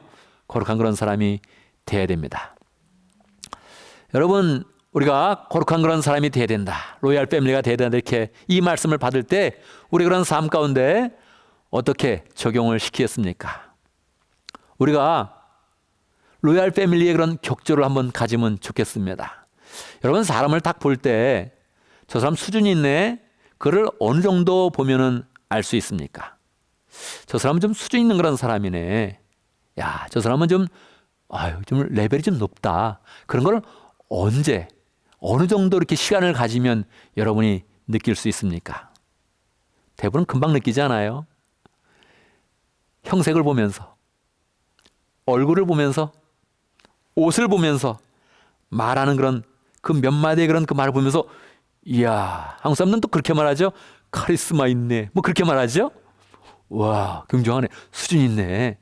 거룩한 그런 사람이 되어야 됩니다. 여러분, 우리가 거룩한 그런 사람이 되어야 된다, 로얄 패밀리가 되어야 된다, 이렇게 이 말씀을 받을 때 우리 그런 삶 가운데 어떻게 적용을 시키겠습니까? 우리가 로얄 패밀리의 그런 격조를 한번 가지면 좋겠습니다. 여러분, 사람을 딱 볼 때 저 사람 수준이 있네, 그를 어느 정도 보면은 알 수 있습니까? 저 사람은 좀 수준 있는 그런 사람이네, 야, 저 사람은 좀 레벨이 좀 높다, 그런 걸 언제, 어느 정도 이렇게 시간을 가지면 여러분이 느낄 수 있습니까? 대부분 금방 느끼지 않아요? 형색을 보면서, 얼굴을 보면서, 옷을 보면서, 말하는 그런 그 몇 마디의 그런 그 말을 보면서, 이야, 한국 사람들은 또 그렇게 말하죠. 카리스마 있네, 뭐 그렇게 말하죠. 와, 굉장하네, 수준 있네,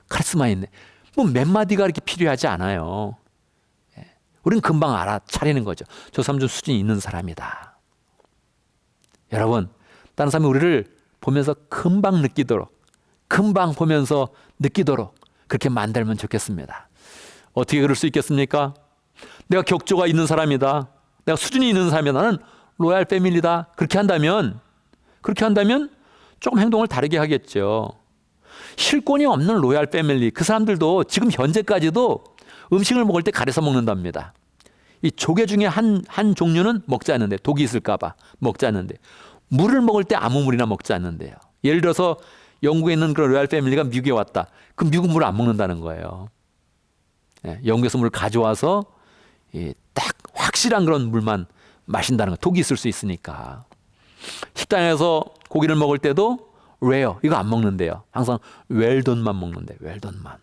카리스마 있네. 뭐 몇 마디가 이렇게 필요하지 않아요. 우리는 금방 알아차리는 거죠. 저 사람 좀 수준이 있는 사람이다. 여러분, 다른 사람이 우리를 보면서 금방 느끼도록, 금방 보면서 느끼도록 그렇게 만들면 좋겠습니다. 어떻게 그럴 수 있겠습니까? 내가 격조가 있는 사람이다, 내가 수준이 있는 사람이다, 나는 로얄 패밀리다, 그렇게 한다면 조금 행동을 다르게 하겠죠. 실권이 없는 로얄 패밀리, 그 사람들도 지금 현재까지도 음식을 먹을 때 가려서 먹는답니다. 이 조개 중에 한 종류는 먹지 않는데, 독이 있을까봐 먹지 않는데, 물을 먹을 때 아무 물이나 먹지 않는데요. 예를 들어서 영국에 있는 그런 로얄 패밀리가 미국에 왔다, 그럼 미국 물을 안 먹는다는 거예요. 영국에서 물을 가져와서 딱 확실한 그런 물만 마신다는 거, 독이 있을 수 있으니까. 식당에서 고기를 먹을 때도 레어, 이거 안 먹는데요. 항상 웰던만 먹는데, 웰던만.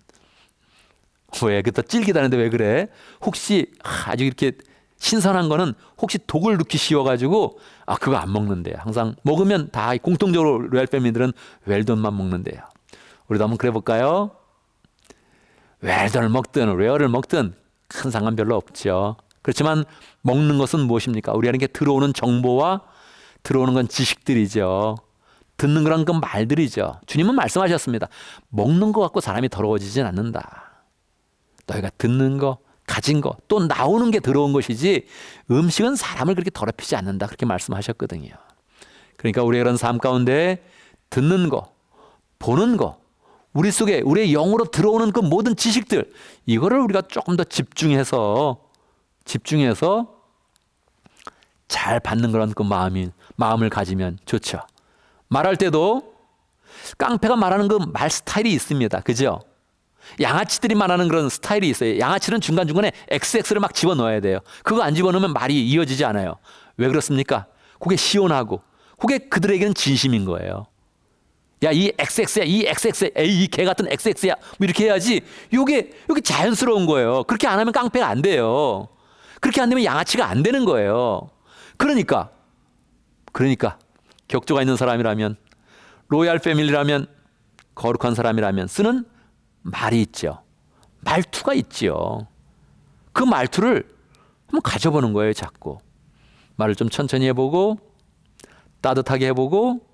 왜? 그때 질기다는데 왜 그래? 혹시 아주 이렇게 신선한 거는 혹시 독을 넣기 쉬워가지고 그거 안 먹는데요. 항상 먹으면 다 공통적으로 로얄 패밀리들은 웰던만 먹는데요. 우리도 한번 그래 볼까요? 웰던을 먹든 레어를 먹든 큰 상관 별로 없죠. 그렇지만 먹는 것은 무엇입니까? 우리에게 들어오는 정보와 들어오는 건 지식들이죠. 듣는 거란 건 말들이죠. 주님은 말씀하셨습니다. 먹는 거 갖고 사람이 더러워지진 않는다. 너희가 듣는 거, 가진 거, 또 나오는 게 들어온 것이지 음식은 사람을 그렇게 더럽히지 않는다, 그렇게 말씀하셨거든요. 그러니까 우리의 그런 삶 가운데 듣는 거, 보는 거, 우리 속에 우리의 영으로 들어오는 그 모든 지식들, 이거를 우리가 조금 더 집중해서 잘 받는 그런 그 마음을 가지면 좋죠. 말할 때도 깡패가 말하는 그 말 스타일이 있습니다. 그죠? 양아치들이 말하는 그런 스타일이 있어요. 양아치는 중간중간에 XX를 막 집어넣어야 돼요. 그거 안 집어넣으면 말이 이어지지 않아요. 왜 그렇습니까? 그게 시원하고 그게 그들에게는 진심인 거예요. 야, 이 XX야, 이 XX야, 에이, 이 개 같은 XX야, 뭐 이렇게 해야지. 요게 자연스러운 거예요. 그렇게 안 하면 깡패가 안 돼요. 그렇게 안 되면 양아치가 안 되는 거예요. 그러니까 격조가 있는 사람이라면, 로얄 패밀리라면, 거룩한 사람이라면 쓰는 말이 있죠. 말투가 있죠. 그 말투를 한번 가져보는 거예요. 자꾸 말을 좀 천천히 해보고, 따뜻하게 해보고,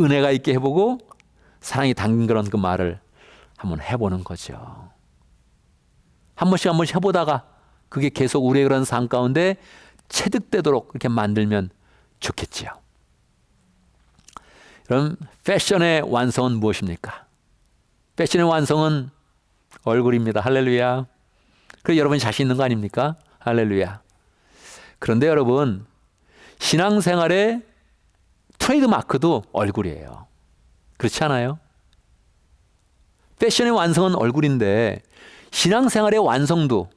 은혜가 있게 해보고, 사랑이 담긴 그런 그 말을 한번 해보는 거죠. 한 번씩 해보다가 그게 계속 우리의 그런 삶 가운데 체득되도록 그렇게 만들면 좋겠지요. 그럼 패션의 완성은 무엇입니까? 패션의 완성은 얼굴입니다. 할렐루야. 그래서 여러분이 자신 있는 거 아닙니까? 할렐루야. 그런데 여러분, 신앙생활의 트레이드 마크도 얼굴이에요. 그렇지 않아요? 패션의 완성은 얼굴인데 신앙생활의 완성도,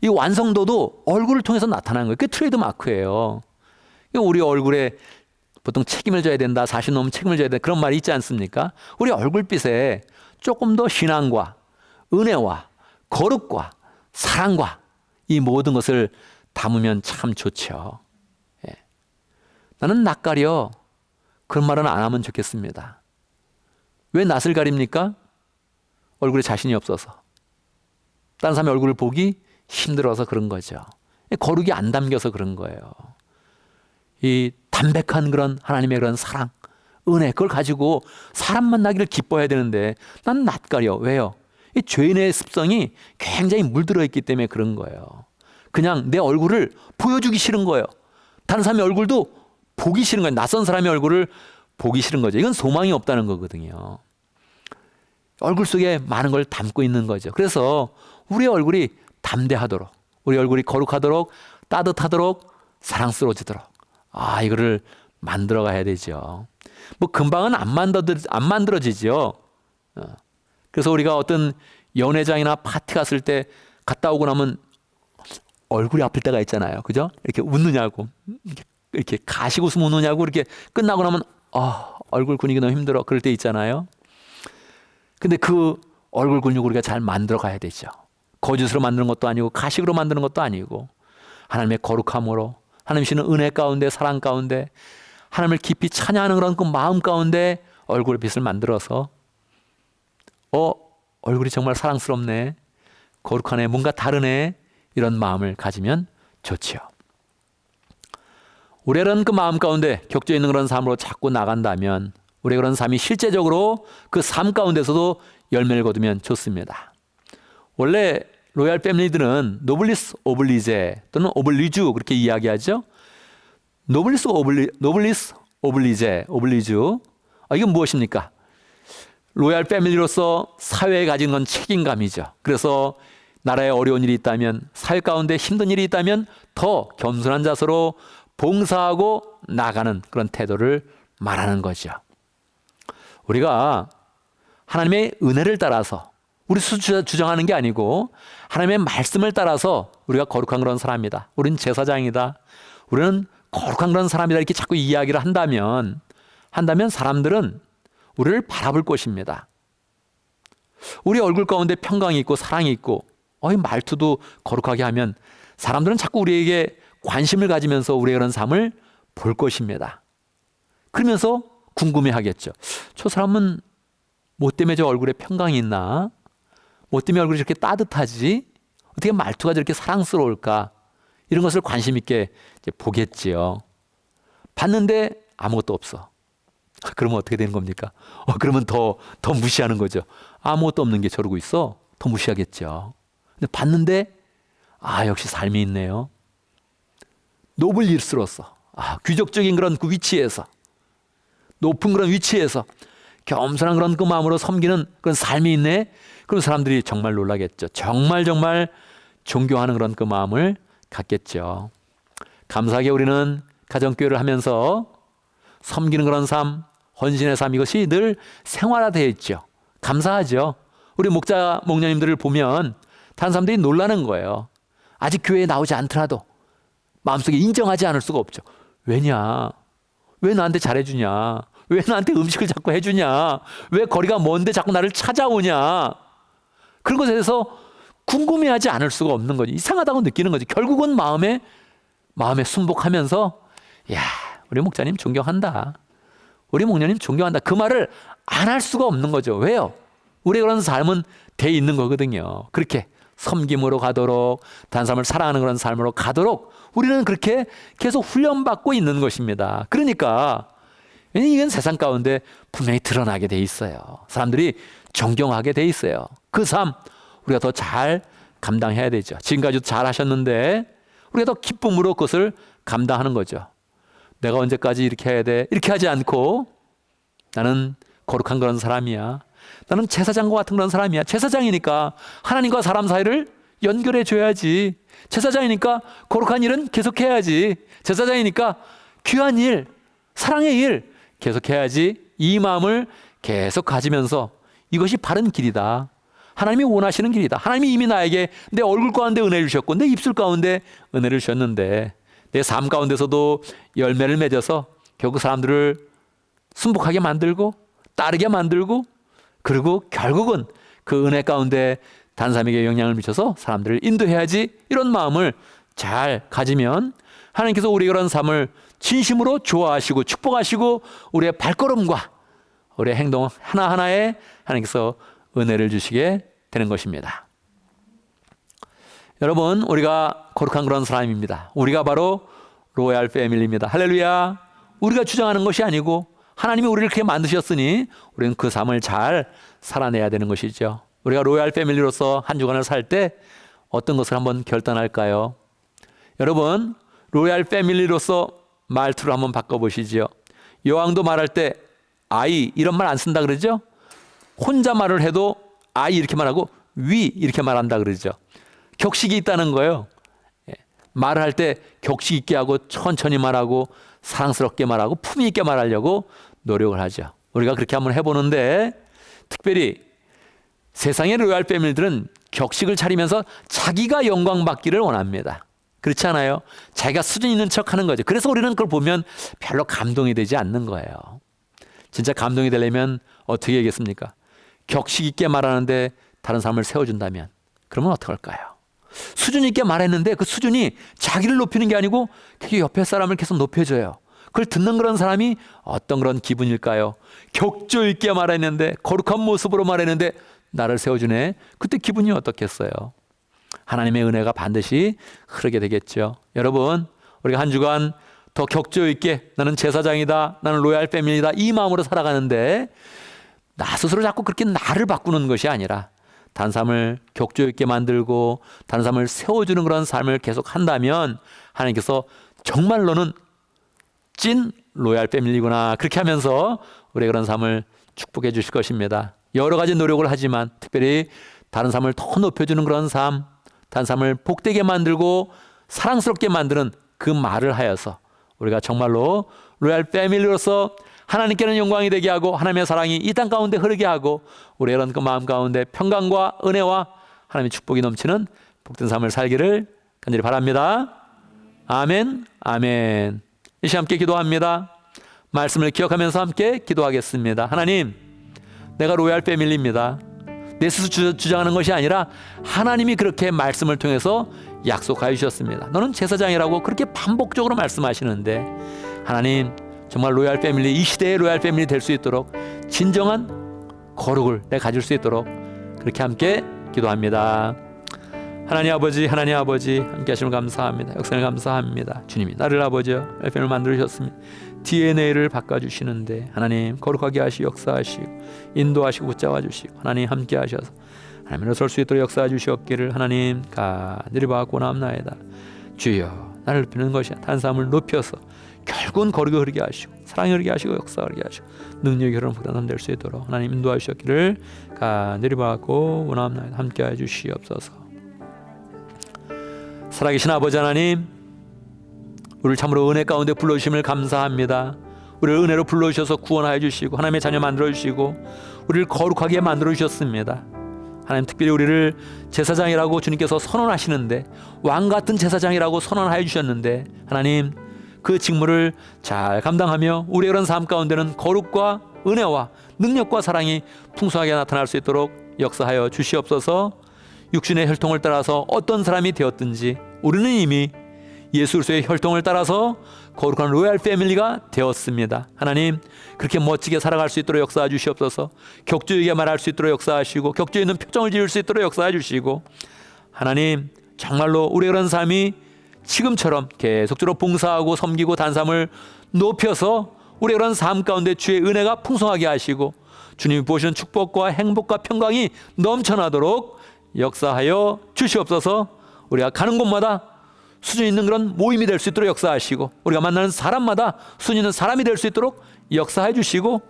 이 완성도도 얼굴을 통해서 나타나는 거예요. 그게 트레이드 마크예요. 우리 얼굴에 보통 책임을 져야 된다, 40 넘으면 책임을 져야 된다, 그런 말이 있지 않습니까? 우리 얼굴빛에 조금 더 신앙과 은혜와 거룩과 사랑과 이 모든 것을 담으면 참 좋죠. 나는 낯가려. 그런 말은 안 하면 좋겠습니다. 왜 낯을 가립니까? 얼굴에 자신이 없어서. 다른 사람의 얼굴을 보기 힘들어서 그런 거죠. 거룩이 안 담겨서 그런 거예요. 이 담백한 그런 하나님의 그런 사랑, 은혜, 그걸 가지고 사람 만나기를 기뻐해야 되는데 난 낯가려. 왜요? 이 죄인의 습성이 굉장히 물들어 있기 때문에 그런 거예요. 그냥 내 얼굴을 보여주기 싫은 거예요. 다른 사람의 얼굴도 보기 싫은 거예요. 낯선 사람의 얼굴을 보기 싫은 거죠. 이건 소망이 없다는 거거든요. 얼굴 속에 많은 걸 담고 있는 거죠. 그래서 우리 얼굴이 담대하도록, 우리 얼굴이 거룩하도록, 따뜻하도록, 사랑스러워지도록, 이거를 만들어 가야 되죠. 뭐 금방은 안 만들어지죠. 그래서 우리가 어떤 연회장이나 파티 갔을 때 갔다 오고 나면 얼굴이 아플 때가 있잖아요. 그죠? 이렇게 웃느냐고, 이렇게 가식 웃음 웃느냐고, 이렇게 끝나고 나면 얼굴 근육이 너무 힘들어. 그럴 때 있잖아요. 근데 그 얼굴 근육을 우리가 잘 만들어 가야 되죠. 거짓으로 만드는 것도 아니고 가식으로 만드는 것도 아니고 하나님의 거룩함으로, 하나님 주시는 은혜 가운데, 사랑 가운데, 하나님을 깊이 찬양하는 그런 그 마음 가운데 얼굴의 빛을 만들어서 얼굴이 정말 사랑스럽네, 거룩하네, 뭔가 다르네, 이런 마음을 가지면 좋지요. 우리가 그런 그 마음 가운데 격조 있는 그런 삶으로 자꾸 나간다면 우리의 그런 삶이 실제적으로 그 삶 가운데서도 열매를 거두면 좋습니다. 원래 로얄 패밀리들은 노블리스 오블리제 또는 오블리주 그렇게 이야기하죠. 노블리스 오블리제, 오블리주. 이건 무엇입니까? 로얄 패밀리로서 사회에 가진 건 책임감이죠. 그래서 나라에 어려운 일이 있다면, 사회 가운데 힘든 일이 있다면 더 겸손한 자세로 봉사하고 나가는 그런 태도를 말하는 거죠. 우리가 하나님의 은혜를 따라서 우리 주장하는 게 아니고 하나님의 말씀을 따라서 우리가 거룩한 그런 사람이다, 우리는 제사장이다, 우리는 거룩한 그런 사람이다, 이렇게 자꾸 이야기를 한다면 사람들은 우리를 바라볼 것입니다. 우리 얼굴 가운데 평강이 있고 사랑이 있고 이 말투도 거룩하게 하면 사람들은 자꾸 우리에게 관심을 가지면서 우리의 그런 삶을 볼 것입니다. 그러면서 궁금해하겠죠. 저 사람은 뭐 때문에 저 얼굴에 평강이 있나? 뭐 때문에 얼굴이 저렇게 따뜻하지? 어떻게 말투가 저렇게 사랑스러울까? 이런 것을 관심 있게 이제 보겠지요. 봤는데 아무것도 없어. 그러면 어떻게 되는 겁니까? 그러면 더 무시하는 거죠. 아무것도 없는 게 저러고 있어. 더 무시하겠죠. 근데 봤는데 역시 삶이 있네요. 노블 일스로서 귀족적인 그런 그 위치에서, 높은 그런 위치에서 겸손한 그런 그 마음으로 섬기는 그런 삶이 있네. 그런 사람들이 정말 놀라겠죠. 정말 존경하는 그런 그 마음을 갖겠죠. 감사하게 우리는 가정교회를 하면서 섬기는 그런 삶, 헌신의 삶, 이것이 늘 생활화되어 있죠. 감사하죠. 우리 목자님들을 보면 다른 사람들이 놀라는 거예요. 아직 교회에 나오지 않더라도 마음속에 인정하지 않을 수가 없죠. 왜냐? 왜 나한테 잘해주냐? 왜 나한테 음식을 자꾸 해주냐? 왜 거리가 먼데 자꾸 나를 찾아오냐? 그런 것에 대해서 궁금해하지 않을 수가 없는 거지. 이상하다고 느끼는 거지. 결국은 마음에 순복하면서 우리 목자님 존경한다, 우리 목자님 존경한다, 그 말을 안 할 수가 없는 거죠. 왜요? 우리 그런 삶은 돼 있는 거거든요. 그렇게 섬김으로 가도록, 다른 사람을 사랑하는 그런 삶으로 가도록 우리는 그렇게 계속 훈련받고 있는 것입니다. 그러니까 이건 세상 가운데 분명히 드러나게 돼 있어요. 사람들이 존경하게 돼 있어요. 그 삶 우리가 더 잘 감당해야 되죠. 지금까지도 잘 하셨는데 우리가 더 기쁨으로 그것을 감당하는 거죠. 내가 언제까지 이렇게 해야 돼? 이렇게 하지 않고 나는 거룩한 그런 사람이야, 나는 제사장과 같은 그런 사람이야. 제사장이니까 하나님과 사람 사이를 연결해 줘야지. 제사장이니까 거룩한 일은 계속해야지. 제사장이니까 귀한 일, 사랑의 일 계속해야지. 이 마음을 계속 가지면서 이것이 바른 길이다, 하나님이 원하시는 길이다. 하나님이 이미 나에게 내 얼굴 가운데 은혜를 주셨고 내 입술 가운데 은혜를 주셨는데 내 삶 가운데서도 열매를 맺어서 결국 사람들을 순복하게 만들고 따르게 만들고, 그리고 결국은 그 은혜 가운데 다른 사람에게 영향을 미쳐서 사람들을 인도해야지. 이런 마음을 잘 가지면 하나님께서 우리 그런 삶을 진심으로 좋아하시고 축복하시고 우리의 발걸음과 우리의 행동 하나하나에 하나님께서 은혜를 주시게 되는 것입니다. 여러분, 우리가 거룩한 그런 사람입니다. 우리가 바로 로얄 패밀리입니다. 할렐루야. 우리가 주장하는 것이 아니고 하나님이 우리를 그렇게 만드셨으니 우리는 그 삶을 잘 살아내야 되는 것이죠. 우리가 로얄 패밀리로서 한 주간을 살 때 어떤 것을 한번 결단할까요? 여러분, 로얄 패밀리로서 말투를 한번 바꿔보시죠. 여왕도 말할 때 아이 이런 말 안 쓴다 그러죠? 혼자 말을 해도 아이 이렇게 말하고 위 이렇게 말한다 그러죠. 격식이 있다는 거예요. 말을 할 때 격식 있게 하고 천천히 말하고 사랑스럽게 말하고 품위 있게 말하려고 노력을 하죠. 우리가 그렇게 한번 해보는데, 특별히 세상의 로얄 패밀리들은 격식을 차리면서 자기가 영광 받기를 원합니다. 그렇지 않아요? 자기가 수준 있는 척 하는 거죠. 그래서 우리는 그걸 보면 별로 감동이 되지 않는 거예요. 진짜 감동이 되려면 어떻게 하겠습니까? 격식 있게 말하는데 다른 사람을 세워준다면 그러면 어떻게 할까요? 수준 있게 말했는데 그 수준이 자기를 높이는 게 아니고 그게 옆에 사람을 계속 높여줘요. 그걸 듣는 그런 사람이 어떤 그런 기분일까요? 격조 있게 말했는데, 거룩한 모습으로 말했는데 나를 세워주네. 그때 기분이 어떻겠어요? 하나님의 은혜가 반드시 흐르게 되겠죠. 여러분, 우리가 한 주간 더 격조 있게 나는 제사장이다, 나는 로얄 패밀리다, 이 마음으로 살아가는데 나 스스로 자꾸 그렇게 나를 바꾸는 것이 아니라 다른 사람을 격조 있게 만들고 다른 사람을 세워주는 그런 삶을 계속 한다면 하나님께서 정말 너는 찐 로얄 패밀리구나, 그렇게 하면서 우리의 그런 삶을 축복해 주실 것입니다. 여러 가지 노력을 하지만 특별히 다른 사람을 더 높여주는 그런 삶, 다른 사람을 복되게 만들고 사랑스럽게 만드는 그 말을 하여서 우리가 정말로 로얄 패밀리로서 하나님께는 영광이 되게 하고 하나님의 사랑이 이 땅 가운데 흐르게 하고 우리의 그런 그 마음 가운데 평강과 은혜와 하나님의 축복이 넘치는 복된 삶을 살기를 간절히 바랍니다. 아멘, 아멘. 이 시간 함께 기도합니다. 말씀을 기억하면서 함께 기도하겠습니다. 하나님, 내가 로얄 패밀리입니다. 내 스스로 주장하는 것이 아니라 하나님이 그렇게 말씀을 통해서 약속하여 주셨습니다. 너는 제사장이라고 그렇게 반복적으로 말씀하시는데, 하나님 정말 로얄 패밀리, 이 시대의 로얄 패밀리 될 수 있도록 진정한 거룩을 내가 가질 수 있도록 그렇게 함께 기도합니다. 하나님 아버지, 하나님 아버지, 함께 하시면 감사합니다. 역사를 감사합니다. 주님이 나를 아버지요 로얄 패밀리 만들어주셨습니다. DNA를 바꿔주시는데 하나님 거룩하게 하시고 역사하시고 인도하시고 붙잡아 주시고 하나님 함께 하셔서 하나님으로 설 수 있도록 역사해 주시옵기를 하나님 간절히 받고 나옵나이다. 주여, 나를 높이는 것이 다른 사람을 높여서 결국은 거룩이 흐르게 하시고 사랑이 흐르게 하시고 역사가 흐르게 하시고 능력이 흐르는 부담 될 수 있도록 하나님 인도해 주시옵기를 간절히 받고 원합나이다. 함께해 주시옵소서. 살아계신 아버지 하나님, 우리를 참으로 은혜 가운데 불러주심을 감사합니다. 우리를 은혜로 불러주셔서 구원하여 주시고 하나님의 자녀 만들어 주시고 우리를 거룩하게 만들어 주셨습니다. 하나님, 특별히 우리를 제사장이라고 주님께서 선언하시는데, 왕같은 제사장이라고 선언하여 주셨는데 하나님 그 직무를 잘 감당하며 우리의 그런 삶 가운데는 거룩과 은혜와 능력과 사랑이 풍성하게 나타날 수 있도록 역사하여 주시옵소서. 육신의 혈통을 따라서 어떤 사람이 되었든지 우리는 이미 예수 그리스도의 혈통을 따라서 거룩한 로얄 패밀리가 되었습니다. 하나님, 그렇게 멋지게 살아갈 수 있도록 역사해 주시옵소서. 격조 있게 말할 수 있도록 역사하시고 격조 있는 표정을 지을 수 있도록 역사해 주시고 하나님, 정말로 우리의 그런 삶이 지금처럼 계속적으로 봉사하고 섬기고 단삼을 높여서 우리의 그런 삶 가운데 주의 은혜가 풍성하게 하시고 주님이 보시는 축복과 행복과 평강이 넘쳐나도록 역사하여 주시옵소서. 우리가 가는 곳마다 수준 있는 그런 모임이 될 수 있도록 역사하시고 우리가 만나는 사람마다 수준 있는 사람이 될 수 있도록 역사해 주시고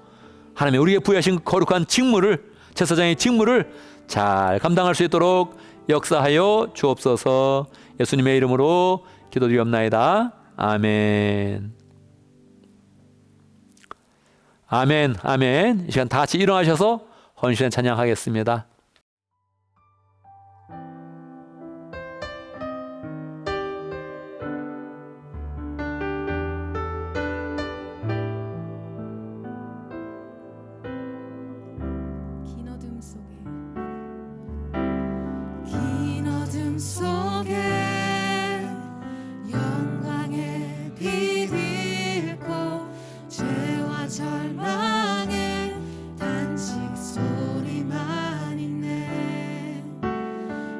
하나님이 우리에게 부여하신 거룩한 직무를, 제사장의 직무를 잘 감당할 수 있도록 역사하여 주옵소서. 예수님의 이름으로 기도드리옵나이다. 아멘. 아멘, 아멘. 이 시간 다 같이 일어나셔서 헌신의 찬양하겠습니다. 긴 어둠 속에 영광의 빛이 절망에 단식 소리만 있네.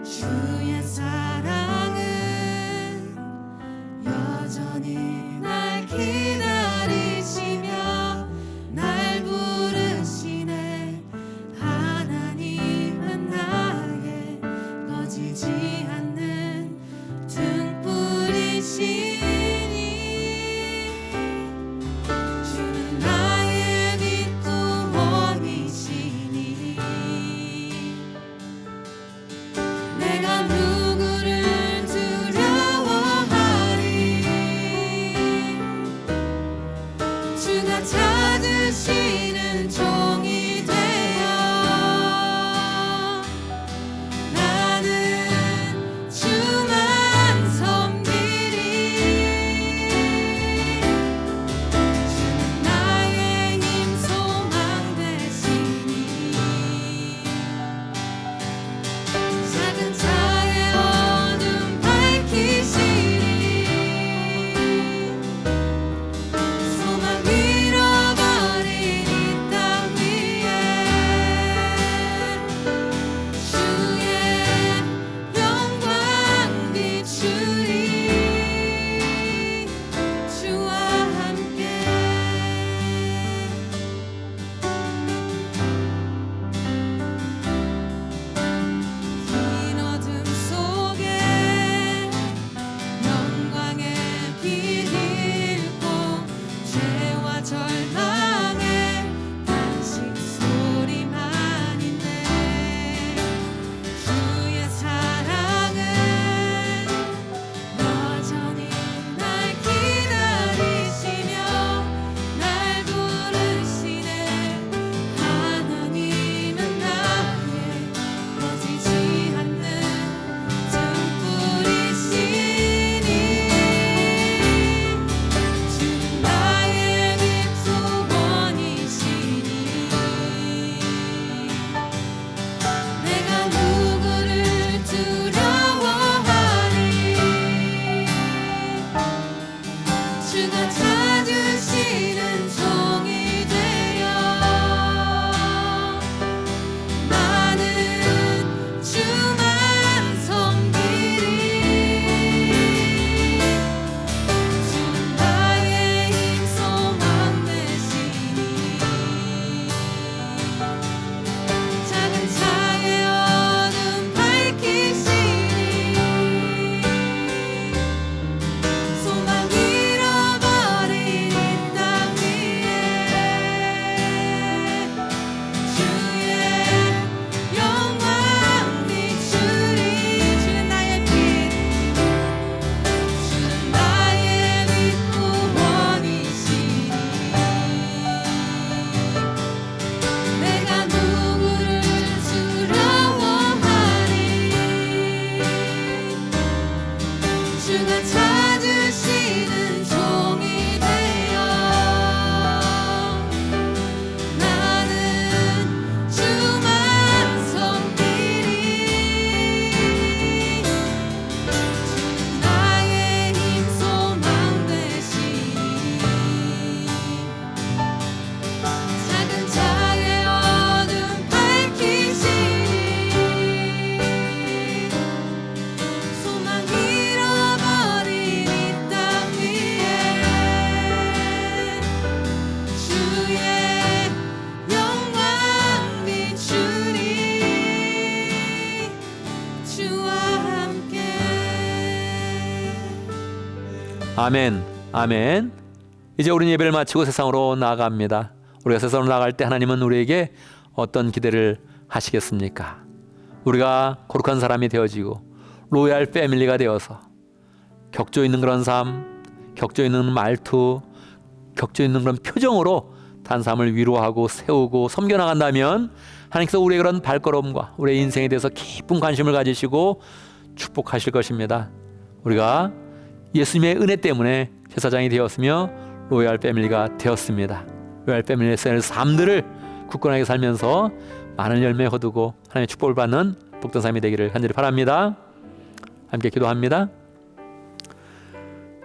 주의 사랑은 여전히 날 기다리시며 날 부르시네. 하나님은 나의 꺼지지 않는 등불이시니 주는 나의 빛 구원이시니 내가 누구를 두려워하리. 주가 찾으시는 종이 되어 나는 주만 섬기리. 주는 나의 힘 소망 되시니 작은 자의 어둠 밝히시니 소망 잃어버린 이 땅 위에 주의 영광 비추리. 주와 함께 긴 어둠 속에 영광의 빛 잃고 죄와 절망에 단식 소리만 있네. 주의 사랑은 여전히 날 기다리시며 날 부르시네. 하나님은 나의 꺼지지 않는 등불이시니 주는 나의 빛 소원이시니 내가 누구를 두려워하리. 주가 찾으시는 종이 되어 나는 주만 섬기리. 주는 나의 힘 소망 되시니 작은 자의 어둠 밝히시니 소망 잃어버린 이 땅 위에 주의 영광 비추리. 주는 나의 빛 주는 나의 빛 구원이시니 내가 누구를 두려워하리. 주가 찾으시는 종이 되어 나는 주만 섬기리. 주는 나의 힘 소망 되시니 작은 자의 어둠 밝히시니 소망 잃어버린 이 땅 위에 주의 영광 비추리. 주와 함께 아멘, 아멘. 이제 우리는 예배를 마치고 세상으로 나아갑니다. 우리가 세상으로 나갈 때 하나님은 우리에게 어떤 기대를 하시겠습니까? 우리가 거룩한 사람이 되어지고 로얄 패밀리가 되어서 격조 있는 그런 삶, 격조 있는 말투, 격조 있는 그런 표정으로 다른 사람을 위로하고 세우고 섬겨나간다면 하나님께서 우리의 그런 발걸음과 우리의 인생에 대해서 깊은 관심을 가지시고 축복하실 것입니다. 우리가 예수님의 은혜 때문에 제사장이 되었으며 로얄 패밀리가 되었습니다. 로얄 패밀리의 삶들을 굳건하게 살면서 많은 열매 거두고 하나님의 축복을 받는 복된 삶이 되기를 간절히 바랍니다. 함께 기도합니다.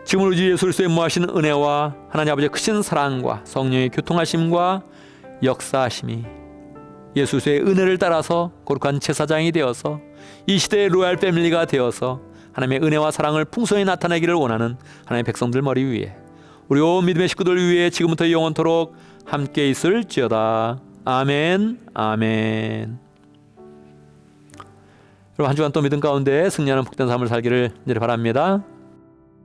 지금 우리 주 예수 그리스도의 무하신 은혜와 하나님 아버지의 크신 사랑과 성령의 교통하심과 역사하심이 예수 그리스도의 은혜를 따라서 거룩한 제사장이 되어서 이 시대의 로얄 패밀리가 되어서 하나님의 은혜와 사랑을 풍성히 나타내기를 원하는 하나님의 백성들 머리 위에 우리 온 믿음의 식구들 위에 지금부터 영원토록 함께 있을지어다. 아멘. 아멘. 여러분 한 주간 또 믿음 가운데 승리하는 복된 삶을 살기를 바랍니다.